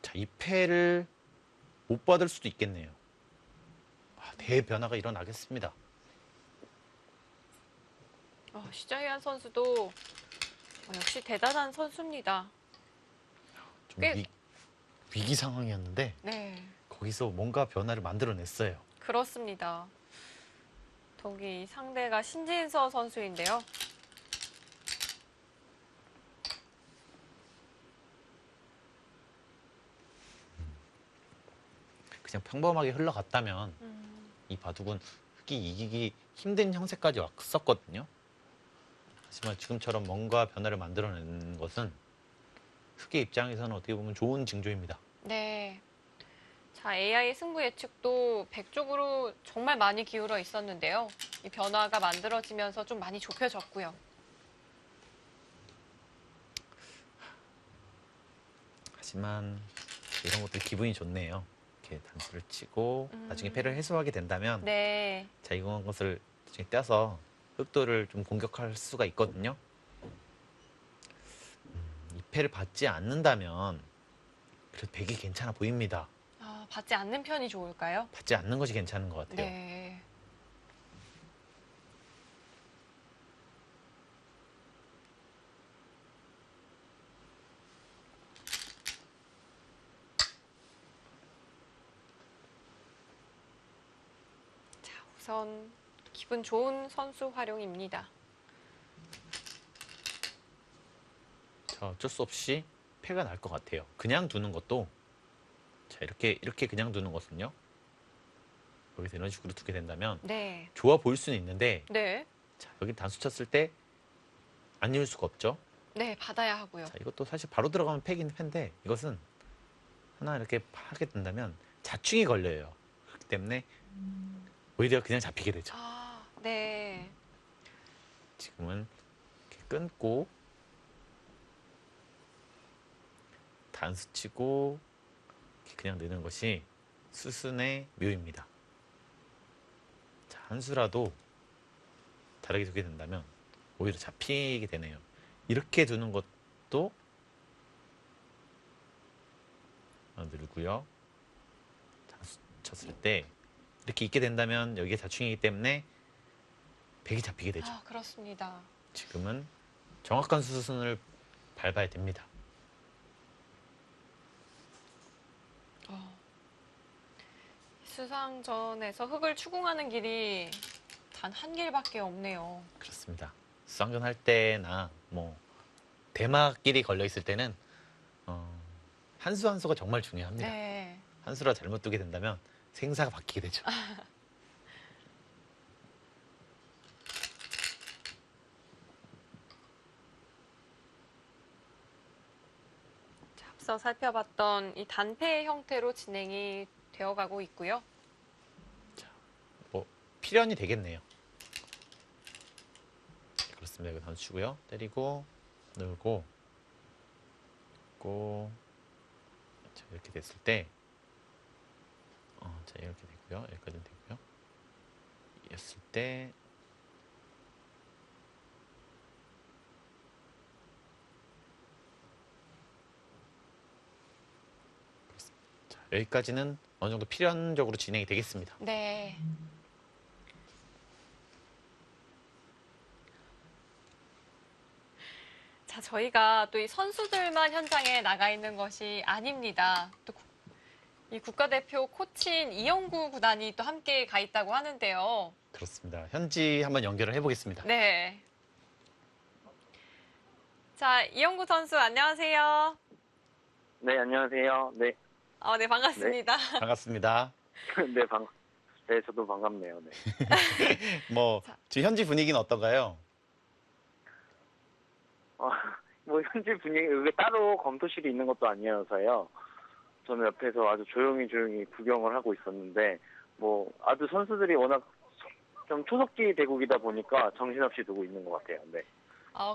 자, 이 패를 못 받을 수도 있겠네요. 대변화가 일어나겠습니다. 시자이안 선수도 역시 대단한 선수입니다. 좀 꽤- 위기 상황이었는데 네. 거기서 뭔가 변화를 만들어냈어요. 그렇습니다. 더욱이 상대가 신진서 선수인데요. 그냥 평범하게 흘러갔다면 이 바둑은 흙이 이기기 힘든 형세까지 왔었거든요. 하지만 지금처럼 뭔가 변화를 만들어내는 것은 흙의 입장에서는 어떻게 보면 좋은 징조입니다. 네. 자, AI 승부 예측도 100쪽으로 정말 많이 기울어 있었는데요. 이 변화가 만들어지면서 좀 많이 좁혀졌고요. 하지만 이런 것들 기분이 좋네요. 이렇게 단수를 치고 나중에 패를 해소하게 된다면 네. 자, 이런 것을 나중에 떼서 흑도를 좀 공격할 수가 있거든요. 이 패를 받지 않는다면 그래도 100이 괜찮아 보입니다. 아, 받지 않는 편이 좋을까요? 받지 않는 것이 괜찮은 것 같아요. 네. 자, 우선 기분 좋은 선수 활용입니다. 자, 어쩔 수 없이 패가 날 것 같아요. 그냥 두는 것도 자, 이렇게 그냥 두는 것은요. 여기서 이런 식으로 두게 된다면 네. 좋아 보일 수는 있는데 네. 자, 여기 단수 쳤을 때 안 이을 수가 없죠. 네, 받아야 하고요. 자, 이것도 사실 바로 들어가면 패긴 패인데 이것은 하나 이렇게 하게 된다면 자충이 걸려요. 그렇기 때문에 오히려 그냥 잡히게 되죠. 아, 네. 지금은 이렇게 끊고 단수 치고 이렇게 그냥 넣는 것이 수순의 묘입니다. 자, 한 수라도 다르게 두게 된다면 오히려 잡히게 되네요. 이렇게 두는 것도 누르고요. 단수 쳤을 때 이렇게 있게 된다면 여기에 자충이기 때문에 백이 잡히게 되죠. 아, 그렇습니다. 지금은 정확한 수순을 밟아야 됩니다. 수상전에서 흙을 추궁하는 길이 단 한 길밖에 없네요. 그렇습니다. 수상전 할 때나 뭐 대막길이 걸려 있을 때는 한 수 한 수가 정말 중요합니다. 네. 한 수라 잘못 두게 된다면 생사가 바뀌게 되죠. 자, 앞서 살펴봤던 이 단패 형태로 진행이 되어가고 있고요. 뭐 필연이 되겠네요. 그렇습니다. 이거 단수 치고요. 때리고 늘고 고 자, 이렇게 됐을 때 자, 이렇게 되고요. 여기까지는 되고요. 이었을 때 자, 여기까지는 어느 정도 필연적으로 진행이 되겠습니다. 네. 자, 저희가 또 이 선수들만 현장에 나가 있는 것이 아닙니다. 또 이 국가대표 코치인 이영구 구단이 또 함께 가 있다고 하는데요. 그렇습니다. 현지 한번 연결을 해보겠습니다. 네. 자, 이영구 선수 안녕하세요. 네, 안녕하세요. 네. 네, 반갑습니다. 반갑습니다. 네, 네, 저도 반갑네요. 네. 뭐 지금 현지 분위기는 어떤가요? 뭐, 현지 분위기, 여기 따로 검토실이 있는 것도 아니어서요. 저는 옆에서 아주 조용히 구경을 하고 있었는데, 뭐, 아주 선수들이 워낙 좀 초석기 대국이다 보니까 정신없이 두고 있는 것 같아요. 네.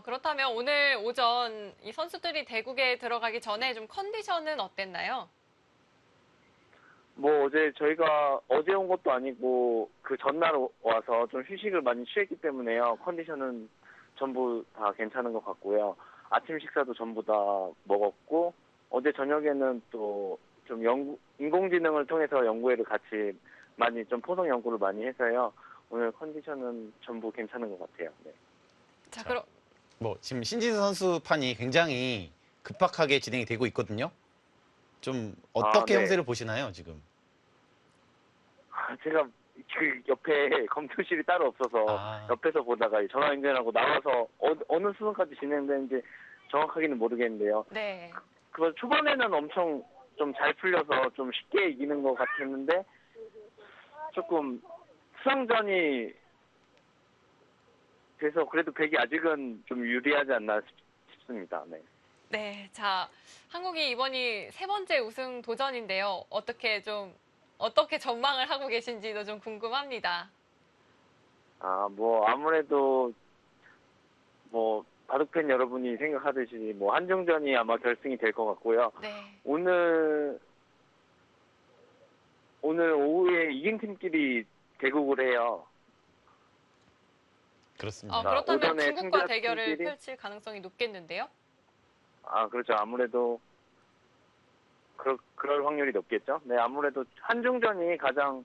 그렇다면 오늘 오전 이 선수들이 대국에 들어가기 전에 좀 컨디션은 어땠나요? 뭐, 저희가 어제 온 것도 아니고, 그 전날 와서 좀 휴식을 많이 취했기 때문에요. 컨디션은 전부 다 괜찮은 것 같고요. 아침 식사도 전부 다 먹었고, 어제 저녁에는 또 좀 인공지능을 통해서 연구회를 같이 많이 좀 포성 연구를 많이 해서요. 오늘 컨디션은 전부 괜찮은 것 같아요. 네. 자, 그럼 뭐 지금 신진수 선수 판이 굉장히 급박하게 진행이 되고 있거든요. 좀 어떻게 네. 형세를 보시나요, 지금? 제가 그 옆에 검토실이 따로 없어서 옆에서 보다가 전화 연결하고 나와서 어느 수순까지 진행되는지 정확하게는 모르겠는데요. 네. 그 초반에는 엄청 좀 잘 풀려서 좀 쉽게 이기는 것 같았는데 조금 수상전이 돼서 그래도 백이 아직은 좀 유리하지 않나 싶습니다. 네. 네. 자, 한국이 이번이 세 번째 우승 도전인데요. 어떻게 전망을 하고 계신지도 좀 궁금합니다. 뭐 아무래도 뭐 바둑팬 여러분이 생각하듯이 뭐 한중전이 아마 결승이 될 것 같고요. 네. 오늘 오후에 이긴 팀끼리 대국을 해요. 그렇습니다. 그렇다면 오전에 중국과 승자 대결을 팀끼리? 펼칠 가능성이 높겠는데요? 그렇죠. 아무래도 그럴 확률이 높겠죠. 네, 아무래도 한중전이 가장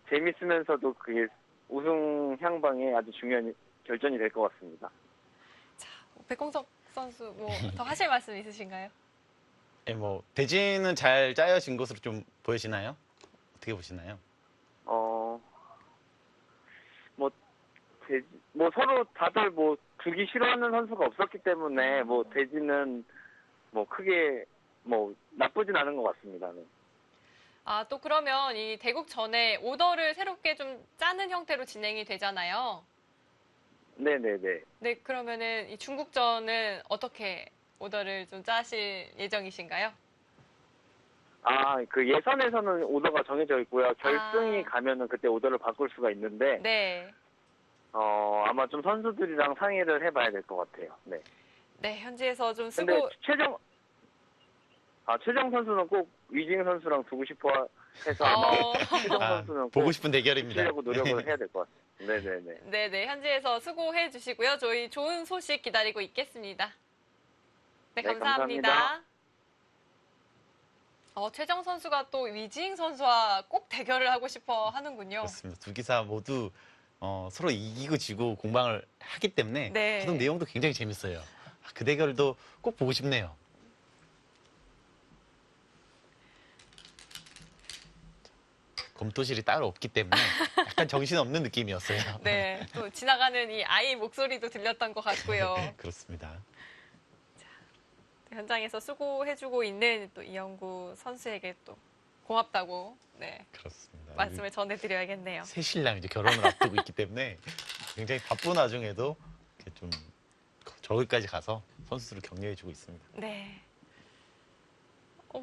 재밌으면서도 그게 우승 향방에 아주 중요한 결전이 될 것 같습니다. 백공석 선수 뭐 더 하실 말씀 있으신가요? 예, 뭐 대진은 잘 짜여진 것으로 좀 보여지나요? 어떻게 보시나요? 어, 뭐, 뭐 서로 다들 뭐 두기 싫어하는 선수가 없었기 때문에 뭐 대진은 뭐 크게 뭐 나쁘진 않은 것 같습니다. 네. 아, 또 그러면 이 대국 전에 오더를 새롭게 좀 짜는 형태로 진행이 되잖아요. 네네네. 네, 그러면은 이 중국전은 어떻게 오더를 좀 짜실 예정이신가요? 아, 그 예선에서는 오더가 정해져 있고요. 결승이 아. 가면은 그때 오더를 바꿀 수가 있는데, 네. 아마 좀 선수들이랑 상의를 해봐야 될 것 같아요. 네. 네, 현지에서 좀 근데 수고, 최정 선수는 꼭 위징 선수랑 두고 싶어 해서 어, 최정 아, 선수는 보고 꼭 싶은 대결입니다. 붙이려고 노력을 해야 될 것 같아요. 네네네. 네네, 현지에서 수고해 주시고요. 저희 좋은 소식 기다리고 있겠습니다. 네, 네, 감사합니다. 감사합니다. 최정 선수가 또 위징 선수와 꼭 대결을 하고 싶어 하는군요. 그렇습니다. 두 기사 모두 서로 이기고 지고 공방을 하기 때문에 네. 바둑 내용도 굉장히 재밌어요. 그 대결도 꼭 보고 싶네요. 검토실이 따로 없기 때문에 약간 정신없는 느낌이었어요. 네, 또 지나가는 이 아이 목소리도 들렸던 것 같고요. 그렇습니다. 현장에서 수고해주고 있는 또 이영구 선수에게 또 고맙다고 네, 그렇습니다. 말씀을 전해드려야겠네요. 새 신랑 이제 결혼을 앞두고 있기 때문에 굉장히 바쁜 와중에도 이렇게 좀 저기까지 가서 선수들을 격려해주고 있습니다. 네.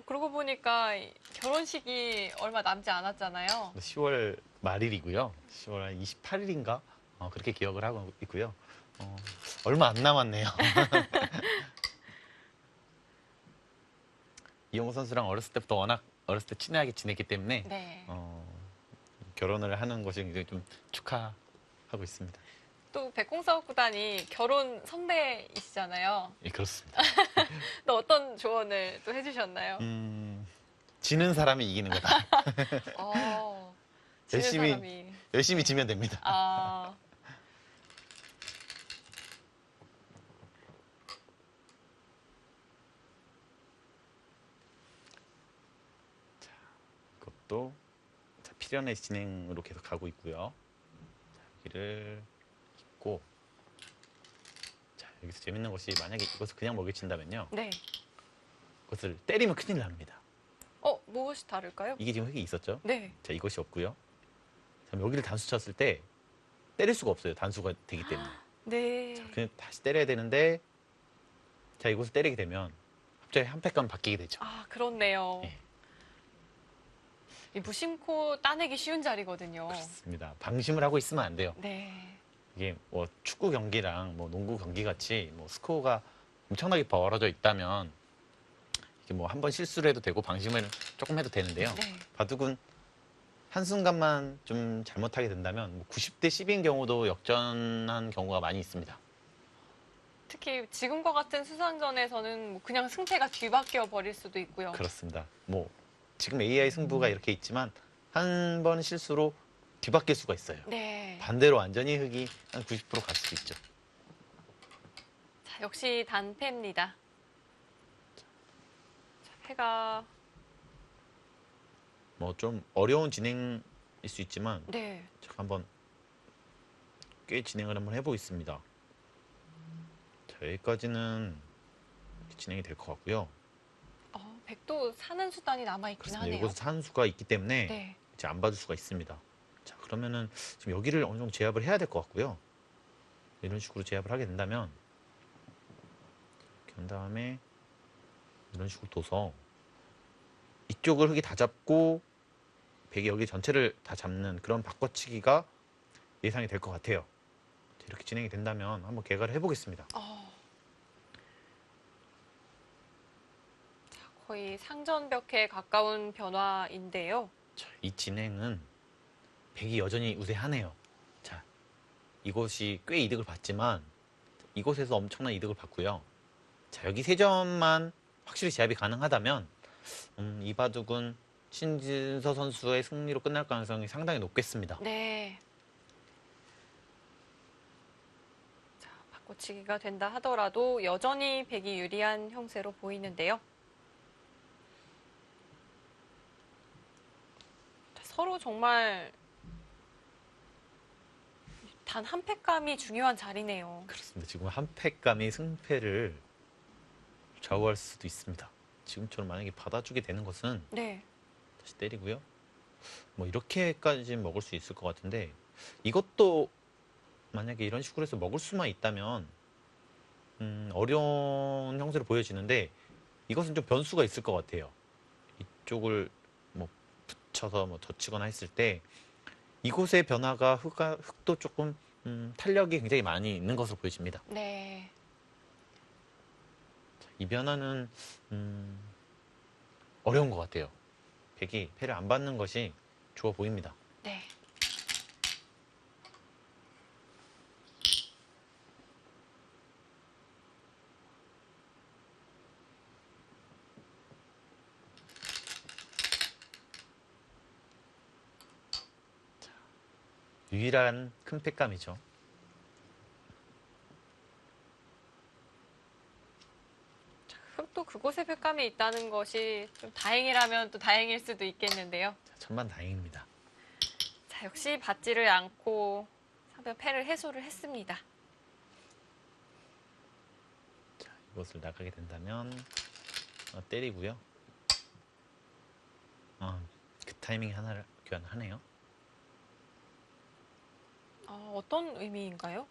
그러고 보니까 이 결혼식이 얼마 남지 않았잖아요. 10월 말일이고요. 10월 28일인가 그렇게 기억을 하고 있고요. 얼마 안 남았네요. 이용호 선수랑 어렸을 때부터 워낙 어렸을 때 친하게 지냈기 때문에 네. 결혼을 하는 것이 굉장히 좀 축하하고 있습니다. 또 백공석 구단이 결혼 선배이시잖아요. 예, 그렇습니다. 또 어떤 조언을 또 해주셨나요? 지는 사람이 이기는 거다. 지는 열심히- 사람이. 열심히 지면 됩니다. 아, 이것도 필연의 진행으로 계속 가고 있고요. 여기를 잇고 여기서 재밌는 것이 만약에 이것을 그냥 먹여친다면요. 네. 그것을 때리면 큰일 납니다. 무엇이 다를까요? 이게 지금 획이 있었죠. 네. 자, 이것이 없고요. 자, 여기를 단수 쳤을 때 때릴 수가 없어요. 단수가 되기 때문에. 네. 그냥 다시 때려야 되는데 자, 이것을 때리게 되면 갑자기 한 패권 바뀌게 되죠. 아, 그렇네요. 예. 이 무심코 따내기 쉬운 자리거든요. 그렇습니다. 방심을 하고 있으면 안 돼요. 네. 이게 뭐 축구 경기랑 뭐 농구 경기 같이 뭐 스코어가 엄청나게 벌어져 있다면 이게 뭐 한 번 실수를 해도 되고 방심을 조금 해도 되는데요. 네. 바둑은 한순간만 좀 잘못하게 된다면 뭐 90대 10인 경우도 역전한 경우가 많이 있습니다. 특히 지금과 같은 수상전에서는 뭐 그냥 승패가 뒤바뀌어 버릴 수도 있고요. 그렇습니다. 뭐 지금 AI 승부가 이렇게 있지만 한 번 실수로 뒤바뀔 수가 있어요. 네. 반대로 완전히 흑이 한 90%갈 수도 있죠. 자, 역시 단패입니다. 자, 패가 뭐 좀 어려운 진행일 수 있지만 네. 제가 한번 꽤 진행을 한번 해보겠습니다. 자, 여기까지는 이렇게 진행이 될 것 같고요. 백도 사는 수단이 남아 있긴 그렇습니다. 하네요. 이곳에 산수가 있기 때문에 네. 이제 안 받을 수가 있습니다. 자, 그러면은 지금 여기를 어느 정도 제압을 해야 될 것 같고요. 이런 식으로 제압을 하게 된다면 이렇게 한 다음에 이런 식으로 둬서 이쪽을 흙이 다 잡고 백이 여기 전체를 다 잡는 그런 바꿔치기가 예상이 될 것 같아요. 자, 이렇게 진행이 된다면 한번 개괄을 해보겠습니다. 자, 거의 상전벽에 가까운 변화인데요. 자, 이 진행은 백이 여전히 우세하네요. 자, 이곳이 꽤 이득을 봤지만 이곳에서 엄청난 이득을 봤고요. 자, 여기 세 점만 확실히 제압이 가능하다면 이 바둑은 신진서 선수의 승리로 끝날 가능성이 상당히 높겠습니다. 네. 자, 바꿔치기가 된다 하더라도 여전히 백이 유리한 형세로 보이는데요. 자, 서로 정말 단 한 패감이 중요한 자리네요. 그렇습니다. 지금 한 패감이 승패를 좌우할 수도 있습니다. 지금처럼 만약에 받아주게 되는 것은 네. 다시 때리고요. 뭐 이렇게까지 먹을 수 있을 것 같은데 이것도 만약에 이런 식으로 해서 먹을 수만 있다면 어려운 형태로 보여지는데 이것은 좀 변수가 있을 것 같아요. 이쪽을 뭐 붙여서 뭐 젖히거나 했을 때 이곳의 변화가 흙도 조금 탄력이 굉장히 많이 있는 것으로 보여집니다. 네. 이 변화는 어려운 것 같아요. 백이 패를 안 받는 것이 좋아 보입니다. 네. 유일한 큰 패감이죠. 흙도 그곳에 패감이 있다는 것이 좀 다행이라면 또 다행일 수도 있겠는데요. 천만다행입니다. 자, 역시 받지를 않고 상대가 패를 해소를 했습니다. 자, 이것을 나가게 된다면 때리고요. 그 타이밍에 하나를 교환하네요. 어떤 의미인가요?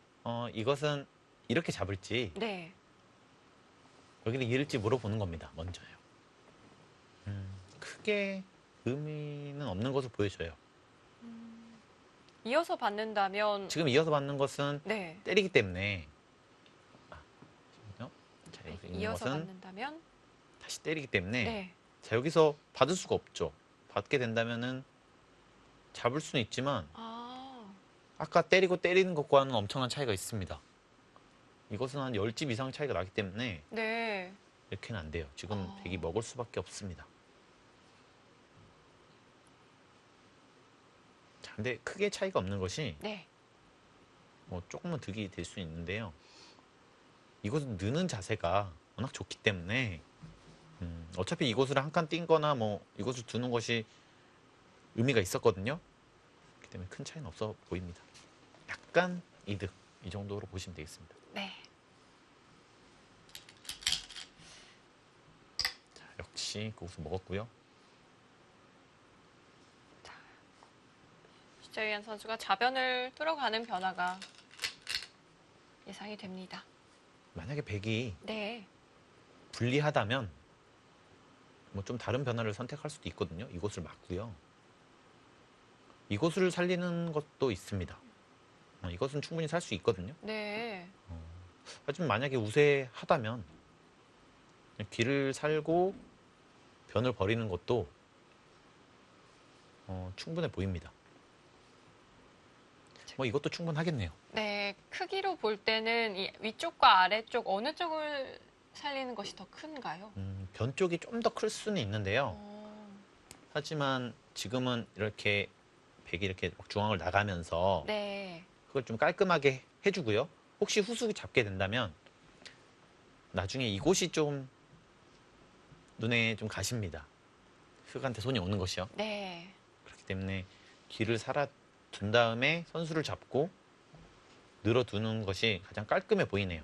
이것은 이렇게 잡을지 네. 여기를 잃을지 물어보는 겁니다. 먼저요. 크게 의미는 없는 것으로 보여져요. 이어서 받는다면 지금 이어서 받는 것은 네. 때리기 때문에 잠시만요. 자, 여기 있는 이어서 것은 받는다면 다시 때리기 때문에 네. 자, 여기서 받을 수가 없죠. 받게 된다면은 잡을 수는 있지만 아까 때리고 때리는 것과는 엄청난 차이가 있습니다. 이것은 한 10집 이상 차이가 나기 때문에 네. 이렇게는 안 돼요. 지금 백이 먹을 수밖에 없습니다. 자, 근데 크게 차이가 없는 것이 네. 뭐 조금은 득이 될 수 있는데요. 이것은 느는 자세가 워낙 좋기 때문에 어차피 이곳을 한 칸 뛴 거나 뭐 이곳을 두는 것이 의미가 있었거든요. 그렇기 때문에 큰 차이는 없어 보입니다. 약간 이득 이 정도로 보시면 되겠습니다. 네. 자, 역시 그곳을 먹었고요. 시저위안 선수가 좌변을 뚫어가는 변화가 예상이 됩니다. 만약에 백이 네. 불리하다면 뭐 좀 다른 변화를 선택할 수도 있거든요. 이곳을 막고요. 이곳을 살리는 것도 있습니다. 이것은 충분히 살 수 있거든요. 네. 하지만 만약에 우세하다면 길을 살고 변을 버리는 것도 충분해 보입니다. 뭐 이것도 충분하겠네요. 네. 크기로 볼 때는 이 위쪽과 아래쪽 어느 쪽을 살리는 것이 더 큰가요? 변 쪽이 좀 더 클 수는 있는데요. 하지만 지금은 이렇게 백이 이렇게 막 중앙을 나가면서 네. 그걸 좀 깔끔하게 해주고요. 혹시 후숙이 잡게 된다면 나중에 이곳이 좀 눈에 좀 가십니다. 흙한테 손이 오는 것이요. 네. 그렇기 때문에 길을 살아 둔 다음에 선수를 잡고 늘어두는 것이 가장 깔끔해 보이네요.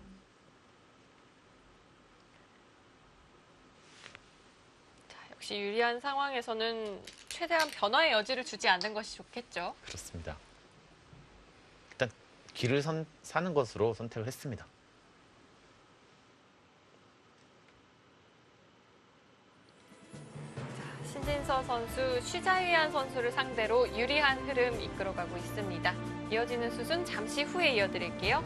자, 역시 유리한 상황에서는 최대한 변화의 여지를 주지 않는 것이 좋겠죠. 그렇습니다. 일단 길을 사는 것으로 선택을 했습니다. 신진서 선수, 쉬자위안 선수를 상대로 유리한 흐름 이끌어가고 있습니다. 이어지는 수순 잠시 후에 이어드릴게요.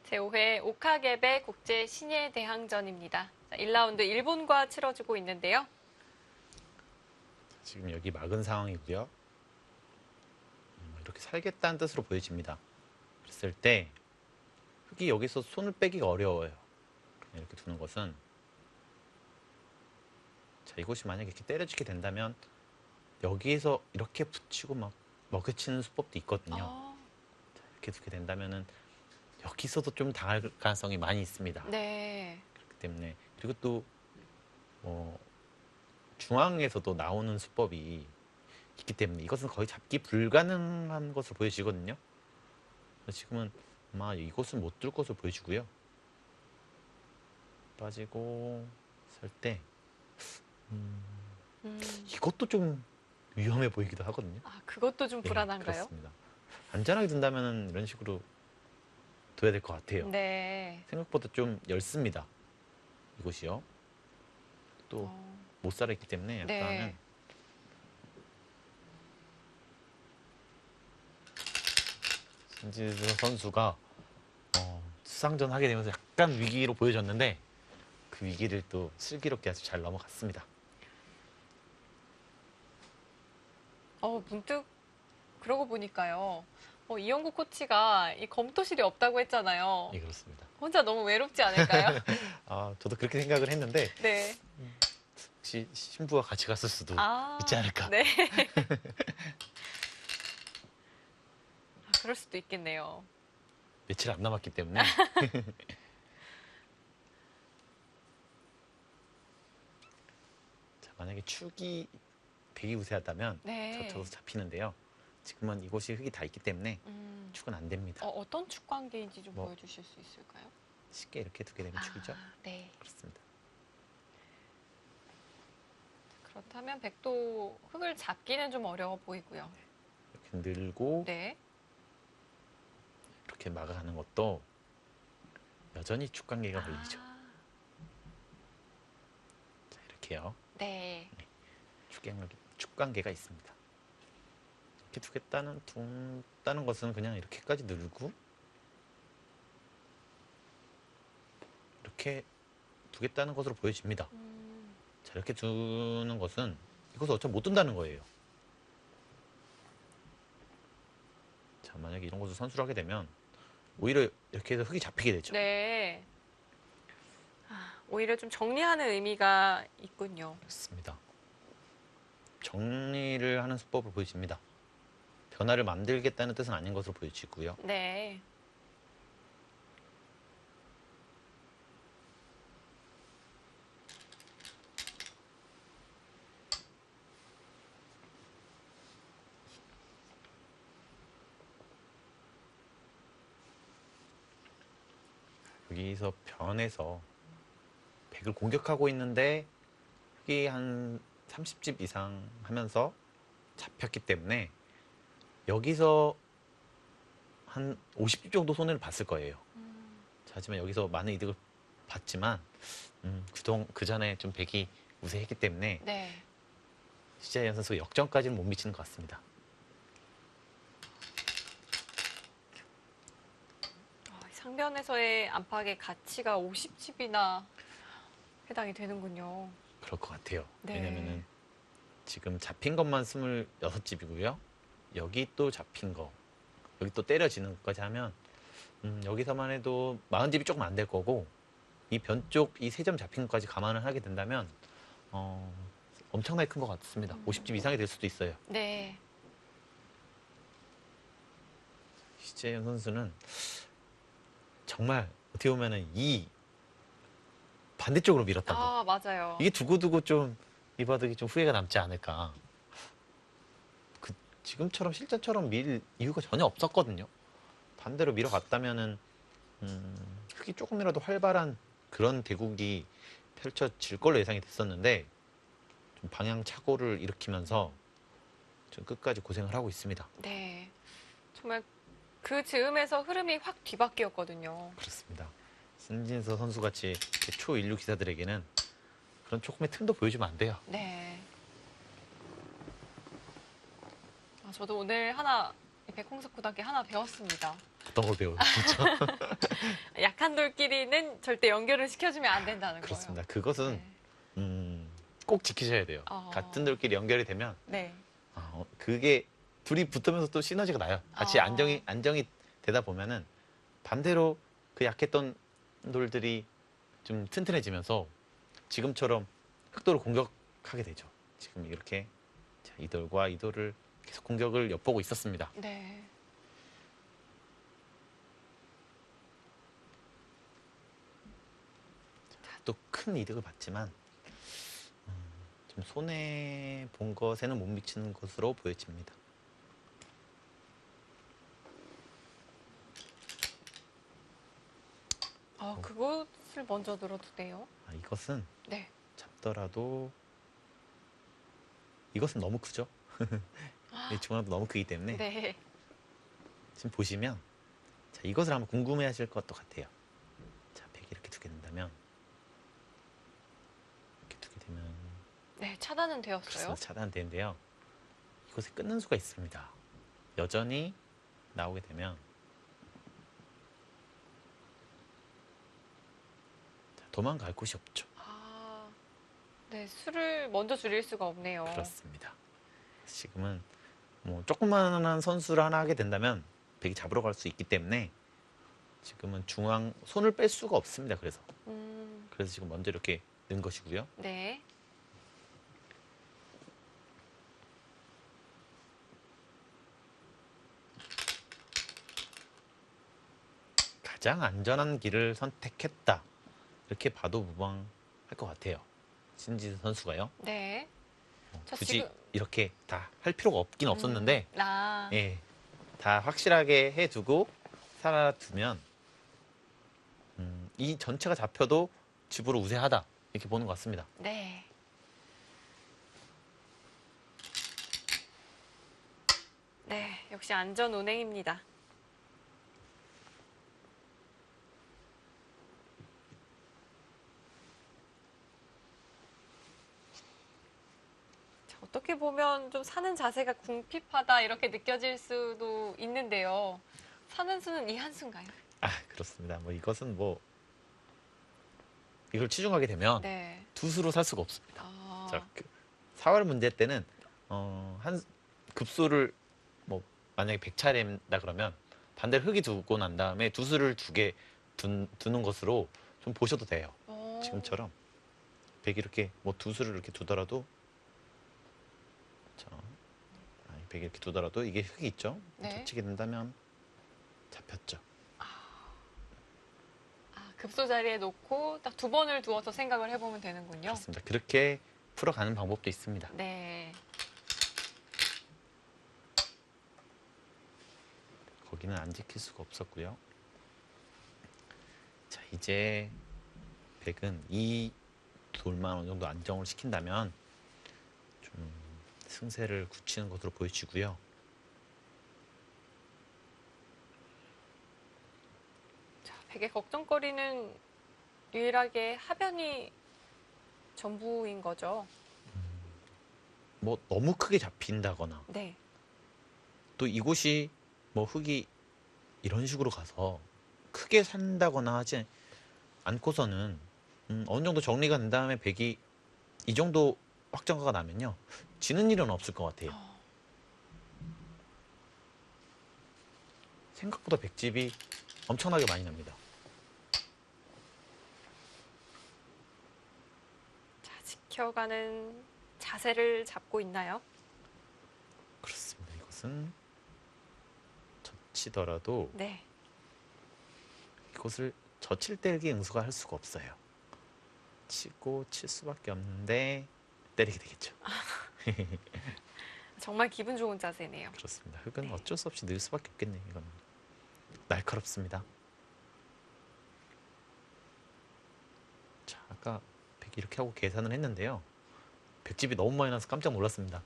제5회 오카게베 국제 신예 대항전입니다. 1라운드 일본과 치러지고 있는데요. 지금 여기 막은 상황이고요. 그렇게 살겠다는 뜻으로 보여집니다. 그랬을 때 흙이 여기서 손을 빼기가 어려워요. 그냥 이렇게 두는 것은 자, 이곳이 만약에 이렇게 때려지게 된다면 여기에서 이렇게 붙이고 막 먹여치는 수법도 있거든요. 자, 이렇게 두게 된다면은 여기서도 좀 당할 가능성이 많이 있습니다. 네. 그렇기 때문에 그리고 또 중앙에서도 나오는 수법이 있기 때문에 이것은 거의 잡기 불가능한 것으로 보여지거든요. 그래서 지금은 아마 이곳은 못 뚫을 것으로 보여지고요. 빠지고 살 때 이것도 좀 위험해 보이기도 하거든요. 아, 그것도 좀 네, 불안한가요? 그렇습니다. 안전하게 둔다면 이런 식으로 둬야 될 것 같아요. 네. 생각보다 좀 얇습니다. 이곳이요. 또 어, 못 살아있기 때문에 약간은 네. 신지수 선수가 수상전 하게 되면서 약간 위기로 보여졌는데 그 위기를 또 슬기롭게 아주 잘 넘어갔습니다. 문득 그러고 보니까요. 이영국 코치가 이 검토실이 없다고 했잖아요. 예, 그렇습니다. 혼자 너무 외롭지 않을까요? 저도 그렇게 생각을 했는데 네. 혹시 신부와 같이 갔을 수도 아, 있지 않을까. 네. 그럴 수도 있겠네요. 며칠 안 남았기 때문에. 자, 만약에 축이 되게 우세하다면 네. 저쪽으로 잡히는데요. 지금은 이곳이 흙이 다 있기 때문에 축은 안 됩니다. 어떤 축 관계인지 좀 뭐, 보여주실 수 있을까요? 쉽게 이렇게 두게 되면 축이죠. 네. 그렇습니다. 그렇다면 백도 흙을 잡기는 좀 어려워 보이고요. 이렇게 늘고 네. 이렇게 막아가는 것도 여전히 축 관계가 걸리죠. 자, 이렇게요. 네. 축 관계가 있습니다. 이렇게 둔다는 것은 그냥 이렇게까지 늘고 이렇게 두겠다는 것으로 보여집니다. 자, 이렇게 두는 것은 이것을 어차피 못 둔다는 거예요. 자, 만약에 이런 것을 선수를 하게 되면 오히려 이렇게 해서 흙이 잡히게 되죠. 네. 오히려 좀 정리하는 의미가 있군요. 그렇습니다. 정리를 하는 수법을 보여집니다. 변화를 만들겠다는 뜻은 아닌 것으로 보여지고요. 네. 여기서 변해서 100을 공격하고 있는데 흙이 한 30집 이상 하면서 잡혔기 때문에 여기서 한 50집 정도 손해를 봤을 거예요. 자, 하지만 여기서 많은 이득을 봤지만 그 전에 좀 100이 우세했기 때문에 네. 시자이언 선수가 역전까지는 못 미치는 것 같습니다. 상변에서의 안팎의 가치가 50집이나 해당이 되는군요. 그럴 것 같아요. 네. 왜냐면은 지금 잡힌 것만 26집이고요. 여기 또 잡힌 거, 여기 또 때려지는 것까지 하면 여기서만 해도 40집이 조금 안 될 거고 이 변 쪽 이 3점 잡힌 것까지 감안을 하게 된다면 엄청나게 큰 것 같습니다. 50집 이상이 될 수도 있어요. 네. 시재현 선수는 정말 어떻게 보면은 이 반대쪽으로 밀었던 거. 맞아요. 이게 두고두고 좀 이 바둑이 좀 후회가 남지 않을까. 지금처럼 실전처럼 밀 이유가 전혀 없었거든요. 반대로 밀어갔다면은 흙이 조금이라도 활발한 그런 대국이 펼쳐질 걸로 예상이 됐었는데 좀 방향 착오를 일으키면서 좀 끝까지 고생을 하고 있습니다. 네. 정말 그 즈음에서 흐름이 확 뒤바뀌었거든요. 그렇습니다. 신진서 선수 같이 초인류 기사들에게는 그런 조금의 틈도 보여주면 안 돼요. 네. 저도 오늘 하나 백홍석 구단께 하나 배웠습니다. 어떤 걸 배우죠? 약한 돌끼리는 절대 연결을 시켜주면 안 된다는 그렇습니다. 거예요. 그것은 네. 꼭 지키셔야 돼요. 같은 돌끼리 연결이 되면 네. 그게 둘이 붙으면서 또 시너지가 나요. 같이 아. 안정이 되다 보면은 반대로 그 약했던 돌들이 좀 튼튼해지면서 지금처럼 흑돌을 공격하게 되죠. 지금 이렇게 자, 이 돌과 이 돌을 계속 공격을 엿보고 있었습니다. 네. 또 큰 이득을 봤지만 좀 손해 본 것에는 못 미치는 것으로 보여집니다. 그것을 먼저 늘어도 돼요. 이것은 네. 잡더라도 이것은 너무 크죠. 이 중앙도 너무 크기 때문에 네. 지금 보시면 자, 이것을 한번 궁금해하실 것도 같아요. 자, 100이 이렇게 두게 된다면 이렇게 두게 되면 네, 차단은 되었어요. 그렇습니다. 차단되는데요. 이것에 끊는 수가 있습니다. 여전히 나오게 되면 자, 도망갈 곳이 없죠. 네, 수를 먼저 줄일 수가 없네요. 그렇습니다. 지금은 뭐 조그만한 선수를 하나 하게 된다면 100이 잡으러 갈 수 있기 때문에 지금은 중앙 손을 뺄 수가 없습니다. 그래서 지금 먼저 이렇게 넣은 것이고요. 네. 가장 안전한 길을 선택했다. 이렇게 봐도 무방할 것 같아요. 신지선 선수가요. 네. 자, 굳이 지금 이렇게 다 할 필요가 없긴 없었는데 예, 다 확실하게 해두고 살아두면 이 전체가 잡혀도 집으로 우세하다 이렇게 보는 것 같습니다. 네. 네, 역시 안전 운행입니다. 자, 어떻게 보면 좀 사는 자세가 궁핍하다 이렇게 느껴질 수도 있는데요. 사는 수는 이 한 수인가요? 그렇습니다. 뭐 이것은 뭐 이걸 치중하게 되면 네. 두 수로 살 수가 없습니다. 아, 자, 4월 문제 때는 한 급소를 뭐 만약에 100차례다 그러면 반대로 흙이 두고 난 다음에 두 수를 두 개 두는 것으로 좀 보셔도 돼요. 지금처럼 100 이렇게 뭐 두 수를 이렇게 두더라도 자, 100 이렇게 두더라도 이게 흙이 있죠. 네. 젖히게 된다면 잡혔죠. 급소 자리에 놓고 딱 두 번을 두어서 생각을 해보면 되는군요. 그렇습니다. 그렇게 풀어가는 방법도 있습니다. 네. 거기는 안 지킬 수가 없었고요. 자, 이제 100은 이 돌만 어느 정도 안정을 시킨다면 좀 승세를 굳히는 것으로 보여지고요. 자, 100의 걱정거리는 유일하게 하변이 전부인 거죠. 뭐 너무 크게 잡힌다거나 네. 또 이곳이 뭐 흙이 이런 식으로 가서 크게 산다거나 하지 않고서는 어느 정도 정리가 된 다음에 100이 이 정도 확정가가 나면요. 지는 일은 없을 것 같아요. 생각보다 100집이 엄청나게 많이 납니다. 자, 지켜가는 자세를 잡고 있나요? 그렇습니다. 이것은 젖히더라도 네. 이것을 젖힐 때리기 응수가 할 수가 없어요. 치고 칠 수밖에 없는데 때리게 되겠죠. 정말 기분 좋은 자세네요. 그렇습니다. 흙은 네. 어쩔 수 없이 늘 수밖에 없겠네요. 이건 날카롭습니다. 자, 아까 100 이렇게 하고 계산을 했는데요. 100집이 너무 많이 나서 깜짝 놀랐습니다.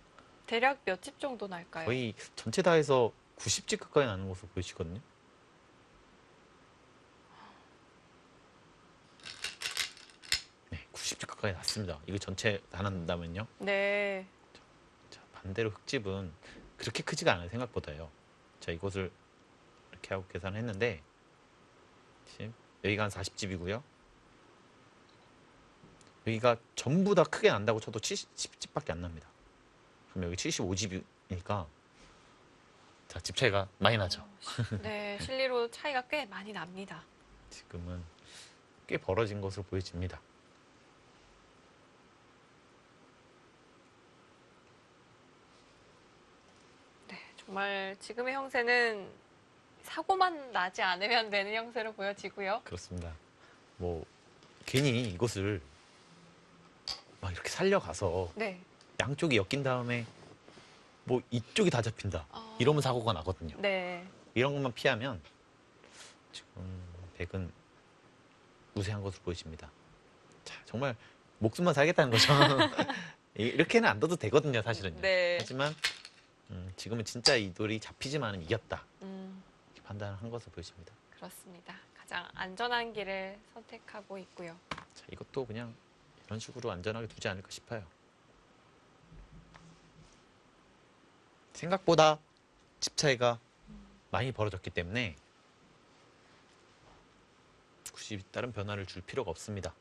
대략 몇 집 정도 날까요? 거의 전체 다 해서 90집 가까이 나는 것으로 보이시거든요. 네, 90집 가까이 났습니다. 이거 전체 다 난다면요. 네. 자, 반대로 흙집은 그렇게 크지가 않아요. 생각보다요. 자, 이것을 이렇게 하고 계산했는데 지금 여기가 한 40집이고요. 여기가 전부 다 크게 난다고 쳐도 70집밖에 안 납니다. 그럼 여기 75집이니까 자, 집 차이가 많이 나죠. 네, 실리로 차이가 꽤 많이 납니다. 지금은 꽤 벌어진 것으로 보여집니다. 네, 정말 지금의 형세는 사고만 나지 않으면 되는 형세로 보여지고요. 그렇습니다. 뭐 괜히 이것을 막 이렇게 살려가서 네. 양쪽이 엮인 다음에 뭐 이쪽이 다 잡힌다. 이러면 사고가 나거든요. 네. 이런 것만 피하면 지금 백은 우세한 것으로 보여집니다. 자, 정말 목숨만 살겠다는 거죠. 이렇게는 안 둬도 되거든요, 사실은요. 네. 하지만 지금은 진짜 이 돌이 잡히지만은 이겼다. 음, 이렇게 판단을 한 것으로 보여집니다. 그렇습니다. 가장 안전한 길을 선택하고 있고요. 자, 이것도 그냥 이런 식으로 안전하게 두지 않을까 싶어요. 생각보다 집 차이가 많이 벌어졌기 때문에 굳이 다른 변화를 줄 필요가 없습니다.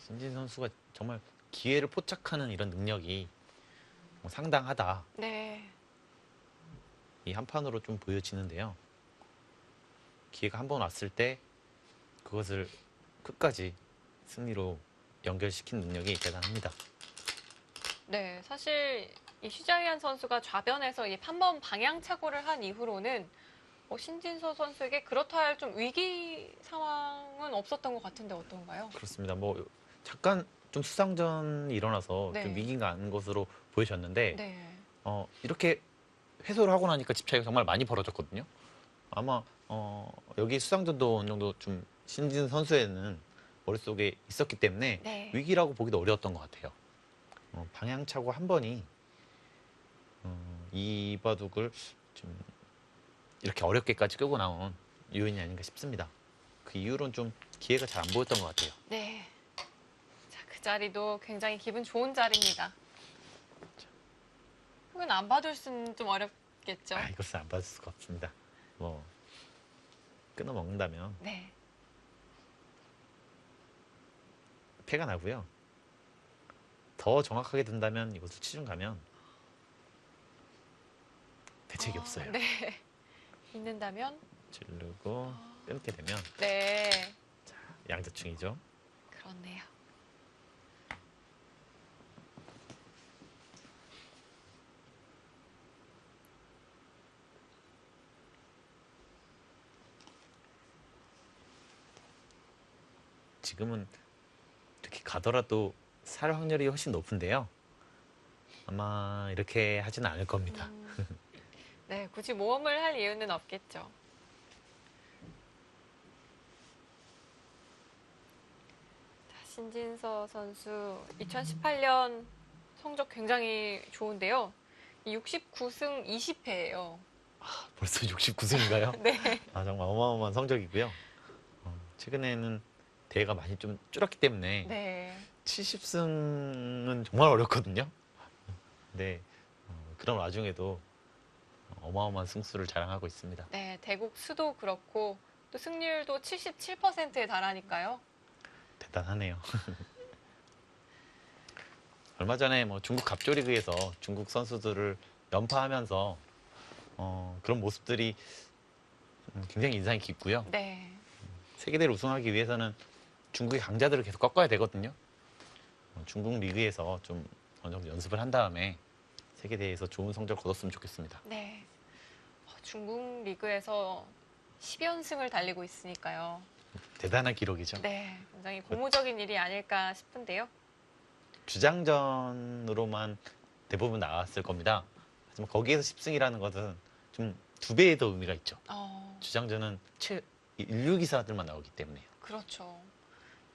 신진 선수가 정말 기회를 포착하는 이런 능력이 상당하다. 네. 이 한 판으로 좀 보여지는데요. 기회가 한 번 왔을 때 그것을 끝까지 승리로 연결시킨 능력이 대단합니다. 네, 사실 이 슈자이안 선수가 좌변에서 이 판번 방향착오를 한 이후로는 신진서 선수에게 그렇다 할 좀 위기 상황은 없었던 것 같은데 어떤가요? 그렇습니다. 뭐 잠깐 좀 수상전이 일어나서 네. 좀 위기가 안 것으로 보여졌는데 네. 이렇게 회수를 하고 나니까 집 차이가 정말 많이 벌어졌거든요. 아마 여기 수상전도 어느 정도 좀 신진 선수에는 머릿속에 있었기 때문에 네. 위기라고 보기도 어려웠던 것 같아요. 방향차고 한 번이 이 바둑을 좀 이렇게 어렵게까지 끌고 나온 요인이 아닌가 싶습니다. 그 이후로는 좀 기회가 잘 안 보였던 것 같아요. 네. 자, 그 자리도 굉장히 기분 좋은 자리입니다. 혹은 안 받을 수는 좀 어렵겠죠? 이것은 안 받을 수가 없습니다. 뭐 끊어 먹는다면 네. 패가 나고요. 더 정확하게 든다면 이것을 치중 가면 대책이 없어요. 네. 있는다면? 지르고 끊게 되면 네. 양자충이죠. 그렇네요. 지금은 이렇게 가더라도 살 확률이 훨씬 높은데요. 아마 이렇게 하지는 않을 겁니다. 네, 굳이 모험을 할 이유는 없겠죠. 자, 신진서 선수 2018년 성적 굉장히 좋은데요. 69승 20패예요. 벌써 69승인가요? 네. 정말 어마어마한 성적이고요. 최근에는 대회가 많이 좀 줄었기 때문에 네. 70승은 정말 어렵거든요. 근데 그런 와중에도 어마어마한 승수를 자랑하고 있습니다. 네, 대국 수도 그렇고 또 승률도 77%에 달하니까요. 대단하네요. 얼마 전에 뭐 중국 갑조리그에서 중국 선수들을 연파하면서 그런 모습들이 굉장히 인상이 깊고요. 네. 세계대회를 우승하기 위해서는 중국의 강자들을 계속 꺾어야 되거든요. 중국 리그에서 좀 어느 정도 연습을 한 다음에 세계대회에서 좋은 성적을 거뒀으면 좋겠습니다. 네. 중국 리그에서 10연승을 달리고 있으니까요. 대단한 기록이죠. 네, 굉장히 고무적인 일이 아닐까 싶은데요. 주장전으로만 대부분 나왔을 겁니다. 하지만 거기에서 10승이라는 것은 좀 두 배의 더 의미가 있죠. 주장전은 인류 기사들만 나오기 때문에. 그렇죠.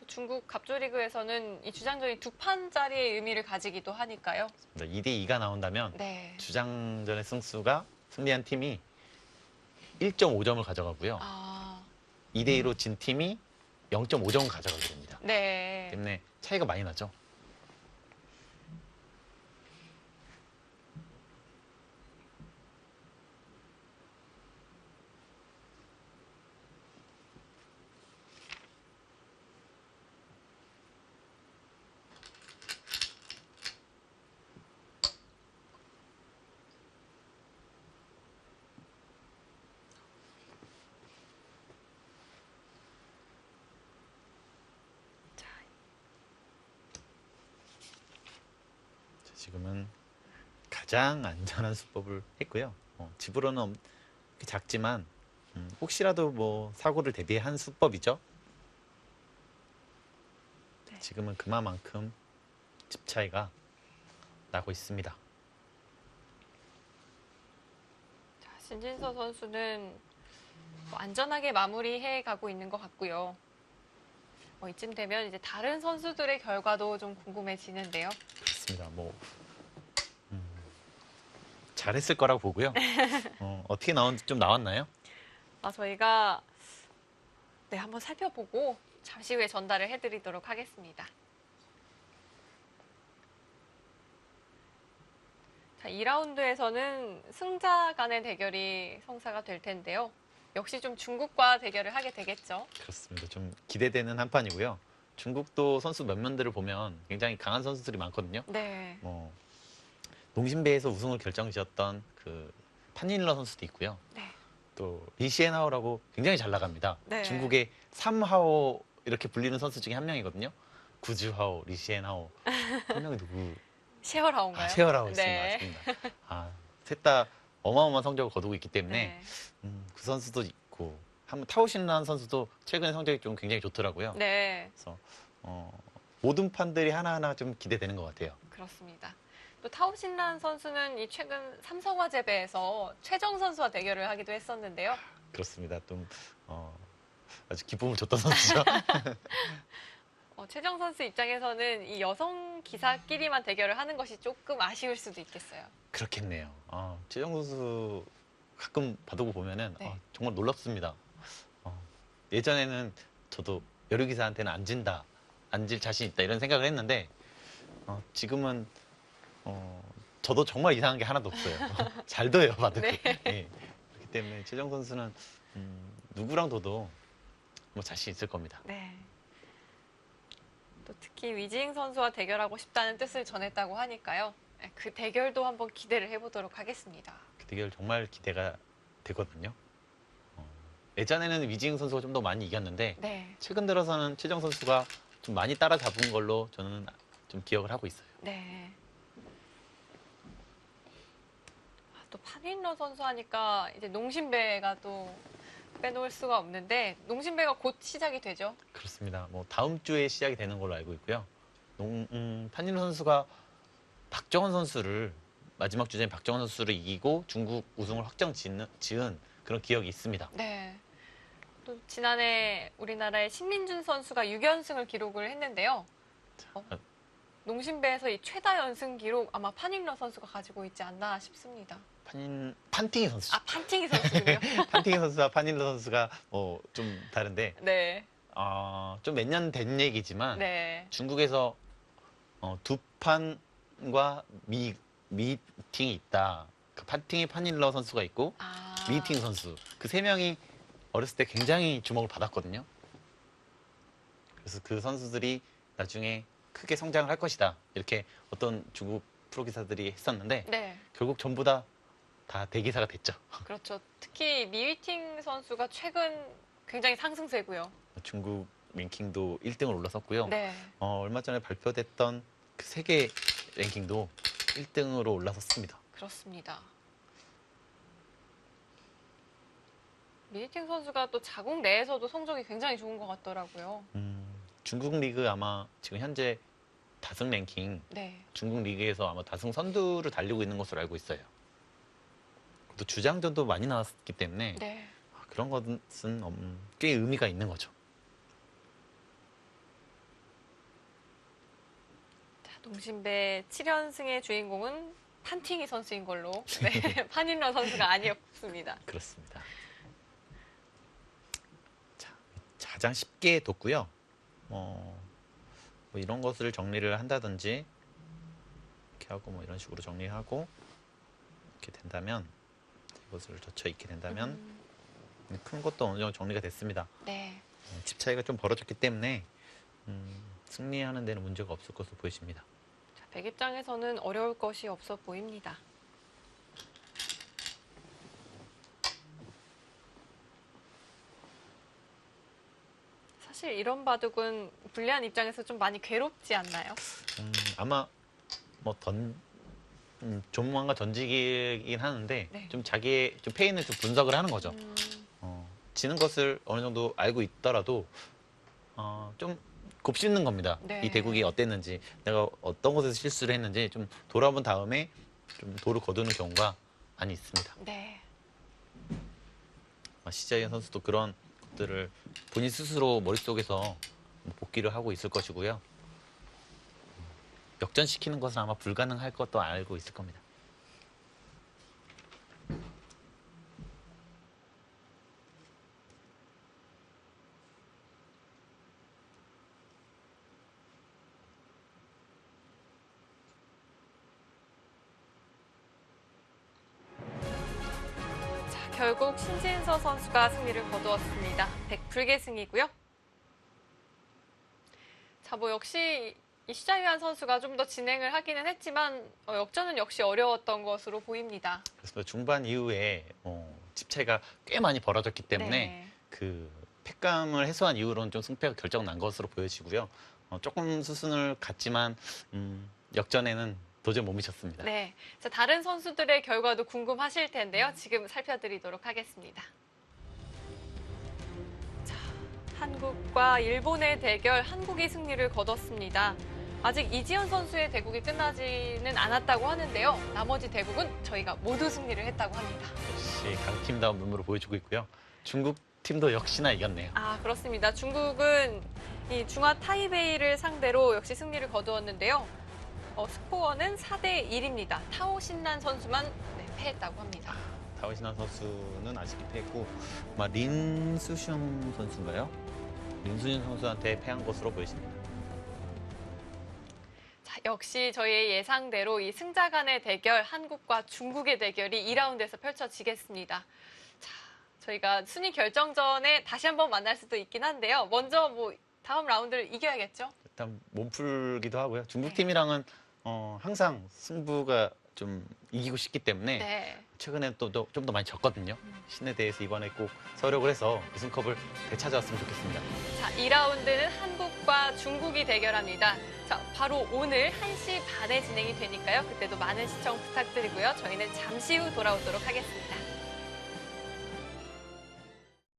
또 중국 갑조리그에서는 이 주장전이 두 판짜리의 의미를 가지기도 하니까요. 2대2가 나온다면 네. 주장전의 승수가 승리한 팀이 1.5점을 가져가고요. 2대2로 진 팀이 0.5점을 가져가게 됩니다. 네. 때문에 차이가 많이 나죠. 지금은 가장 안전한 수법을 했고요. 집으로는 작지만 혹시라도 뭐 사고를 대비한 수법이죠. 네. 지금은 그만큼 집 차이가 나고 있습니다. 자, 신진서 선수는 뭐 안전하게 마무리해 가고 있는 것 같고요. 이쯤 되면 이제 다른 선수들의 결과도 좀 궁금해지는데요. 그렇습니다. 잘했을 거라고 보고요. 어떻게 나왔는지 좀 나왔나요? 저희가 네, 한번 살펴보고 잠시 후에 전달을 해드리도록 하겠습니다. 자, 2라운드에서는 승자 간의 대결이 성사가 될 텐데요. 역시 좀 중국과 대결을 하게 되겠죠. 그렇습니다. 좀 기대되는 한 판이고요. 중국도 선수 몇 면들을 보면 굉장히 강한 선수들이 많거든요. 네. 농심배에서 우승을 결정지었던 그 판닐러 선수도 있고요. 네. 또 리시엔하오라고 굉장히 잘 나갑니다. 네. 중국의 3하오 이렇게 불리는 선수 중에 한 명이거든요. 구주하오, 리시엔하오. 한 명이 누구? 셰어라운가요? 셰어라오 있습니다. 네. 맞습니다. 셋 다 어마어마한 성적을 거두고 있기 때문에 네. 그 선수도 있고 한번 타오신라는 선수도 최근에 성적이 좀 굉장히 좋더라고요. 네. 그래서 모든 판들이 하나하나 좀 기대되는 것 같아요. 그렇습니다. 또 타오신란 선수는 이 최근 삼성화재배에서 최정 선수와 대결을 하기도 했었는데요. 그렇습니다. 좀 아주 기쁨을 줬던 선수죠. 최정 선수 입장에서는 이 여성 기사끼리만 대결을 하는 것이 조금 아쉬울 수도 있겠어요. 그렇겠네요. 최정 선수 가끔 바두고 보면은 네. 정말 놀랍습니다. 예전에는 저도 여류기사한테는 안 진다, 안 질 자신 있다 이런 생각을 했는데 지금은 저도 정말 이상한 게 하나도 없어요. 잘 둬요, 바둑을. 네. 예. 그렇기 때문에 최정 선수는 누구랑 둬도 뭐 자신 있을 겁니다. 네. 또 특히 위징 선수와 대결하고 싶다는 뜻을 전했다고 하니까요. 그 대결도 한번 기대를 해보도록 하겠습니다. 그 대결 정말 기대가 되거든요. 예전에는 위징 선수가 좀 더 많이 이겼는데 네. 최근 들어서는 최정 선수가 좀 많이 따라잡은 걸로 저는 좀 기억을 하고 있어요. 네. 또 판일러 선수 하니까 이제 농심배가 또 빼놓을 수가 없는데 농심배가 곧 시작이 되죠. 그렇습니다. 뭐 다음 주에 시작이 되는 걸로 알고 있고요. 판일로 선수가 박정원 선수를 마지막 주제인 박정원 선수를 이기고 중국 우승을 확정 지은 그런 기억이 있습니다. 네. 또 지난해 우리나라의 신민준 선수가 6연승을 기록을 했는데요. 농심배에서 이 최다 연승 기록 아마 판일러 선수가 가지고 있지 않나 싶습니다. 판팅이 선수. 판팅이 선수군요. 판팅이 선수와 판일로 선수가 좀 다른데 네. 좀 몇 년 된 얘기지만 네. 중국에서 두 판과 미팅이 있다. 그 판팅이 판일러 선수가 있고 미팅 선수 그 세 명이 어렸을 때 굉장히 주목을 받았거든요. 그래서 그 선수들이 나중에 크게 성장을 할 것이다. 이렇게 어떤 중국 프로기사들이 했었는데 네. 결국 전부 다 대기사가 됐죠. 그렇죠. 특히 미위팅 선수가 최근 굉장히 상승세고요. 중국 랭킹도 1등을 올라섰고요. 네. 얼마 전에 발표됐던 그 세계 랭킹도 1등으로 올라섰습니다. 그렇습니다. 미위팅 선수가 또 자국 내에서도 성적이 굉장히 좋은 것 같더라고요. 중국 리그 아마 지금 현재 다승 랭킹 네. 중국 리그에서 아마 다승 선두를 달리고 있는 것으로 알고 있어요. 또 주장전도 많이 나왔기 때문에 네. 그런 것은 꽤 의미가 있는 거죠. 자, 농심배 7연승의 주인공은 판팅이 선수인 걸로. 네. 판일러 선수가 아니었습니다. 그렇습니다. 자, 가장 쉽게 뒀고요. 뭐 이런 것을 정리를 한다든지 이렇게 하고 뭐 이런 식으로 정리하고 이렇게 된다면 이것을 젖혀 있게 된다면 큰 것도 어느 정도 정리가 됐습니다. 네. 집 차이가 좀 벌어졌기 때문에 승리하는 데는 문제가 없을 것으로 보여집니다. 자, 백 입장에서는 어려울 것이 없어 보입니다. 사실 이런 바둑은 불리한 입장에서 좀 많이 괴롭지 않나요? 아마 뭐 조무왕과 전지기긴 하는데 네. 좀 자기의 좀 페인을 좀 분석을 하는 거죠. 지는 것을 어느 정도 알고 있더라도 좀 곱씹는 겁니다. 네. 이 대국이 어땠는지, 내가 어떤 곳에서 실수를 했는지 좀 돌아본 다음에 좀 도를 거두는 경우가 많이 있습니다. 네. 시자이언 선수도 그런 것들을 본인 스스로 머릿속에서 복기를 하고 있을 것이고요. 역전시키는 것은 아마 불가능할 것도 알고 있을 겁니다. 자, 결국 신진서 선수가 승리를 거두었습니다. 100불계 승이고요. 자, 뭐 역시 이 시자이안 선수가 좀 더 진행을 하기는 했지만 역전은 역시 어려웠던 것으로 보입니다. 그래서 중반 이후에 집 차이가 꽤 많이 벌어졌기 때문에 네. 그 패감을 해소한 이후로는 좀 승패가 결정 난 것으로 보여지고요. 조금 수순을 갔지만 역전에는 도저히 못 미쳤습니다. 네. 자, 다른 선수들의 결과도 궁금하실 텐데요. 지금 살펴드리도록 하겠습니다. 자, 한국과 일본의 대결, 한국이 승리를 거뒀습니다. 아직 이지현 선수의 대국이 끝나지는 않았다고 하는데요. 나머지 대국은 저희가 모두 승리를 했다고 합니다. 역시 강팀다운 면모를 보여주고 있고요. 중국 팀도 역시나 이겼네요. 아, 그렇습니다. 중국은 이 중화 타이베이를 상대로 역시 승리를 거두었는데요. 스코어는 4대1입니다. 타오 신난 선수만 패했다고 합니다. 타오신한 선수는 아쉽게 패했고 아마 린수숑 선수인가요? 린수숑 선수한테 패한 것으로 보여집니다. 자, 역시 저희의 예상대로 이 승자 간의 대결, 한국과 중국의 대결이 2라운드에서 펼쳐지겠습니다. 자, 저희가 순위 결정전에 다시 한번 만날 수도 있긴 한데요. 먼저 뭐 다음 라운드를 이겨야겠죠? 일단 몸풀기도 하고요. 중국 네. 팀이랑은 항상 승부가 좀 이기고 싶기 때문에 네. 최근에 또 좀 더 많이 졌거든요. 신에 대해서 이번에 꼭 서력을 해서 우승컵을 되찾아왔으면 좋겠습니다. 자, 2라운드는 한국과 중국이 대결합니다. 자, 바로 오늘 1시 반에 진행이 되니까요. 그때도 많은 시청 부탁드리고요. 저희는 잠시 후 돌아오도록 하겠습니다.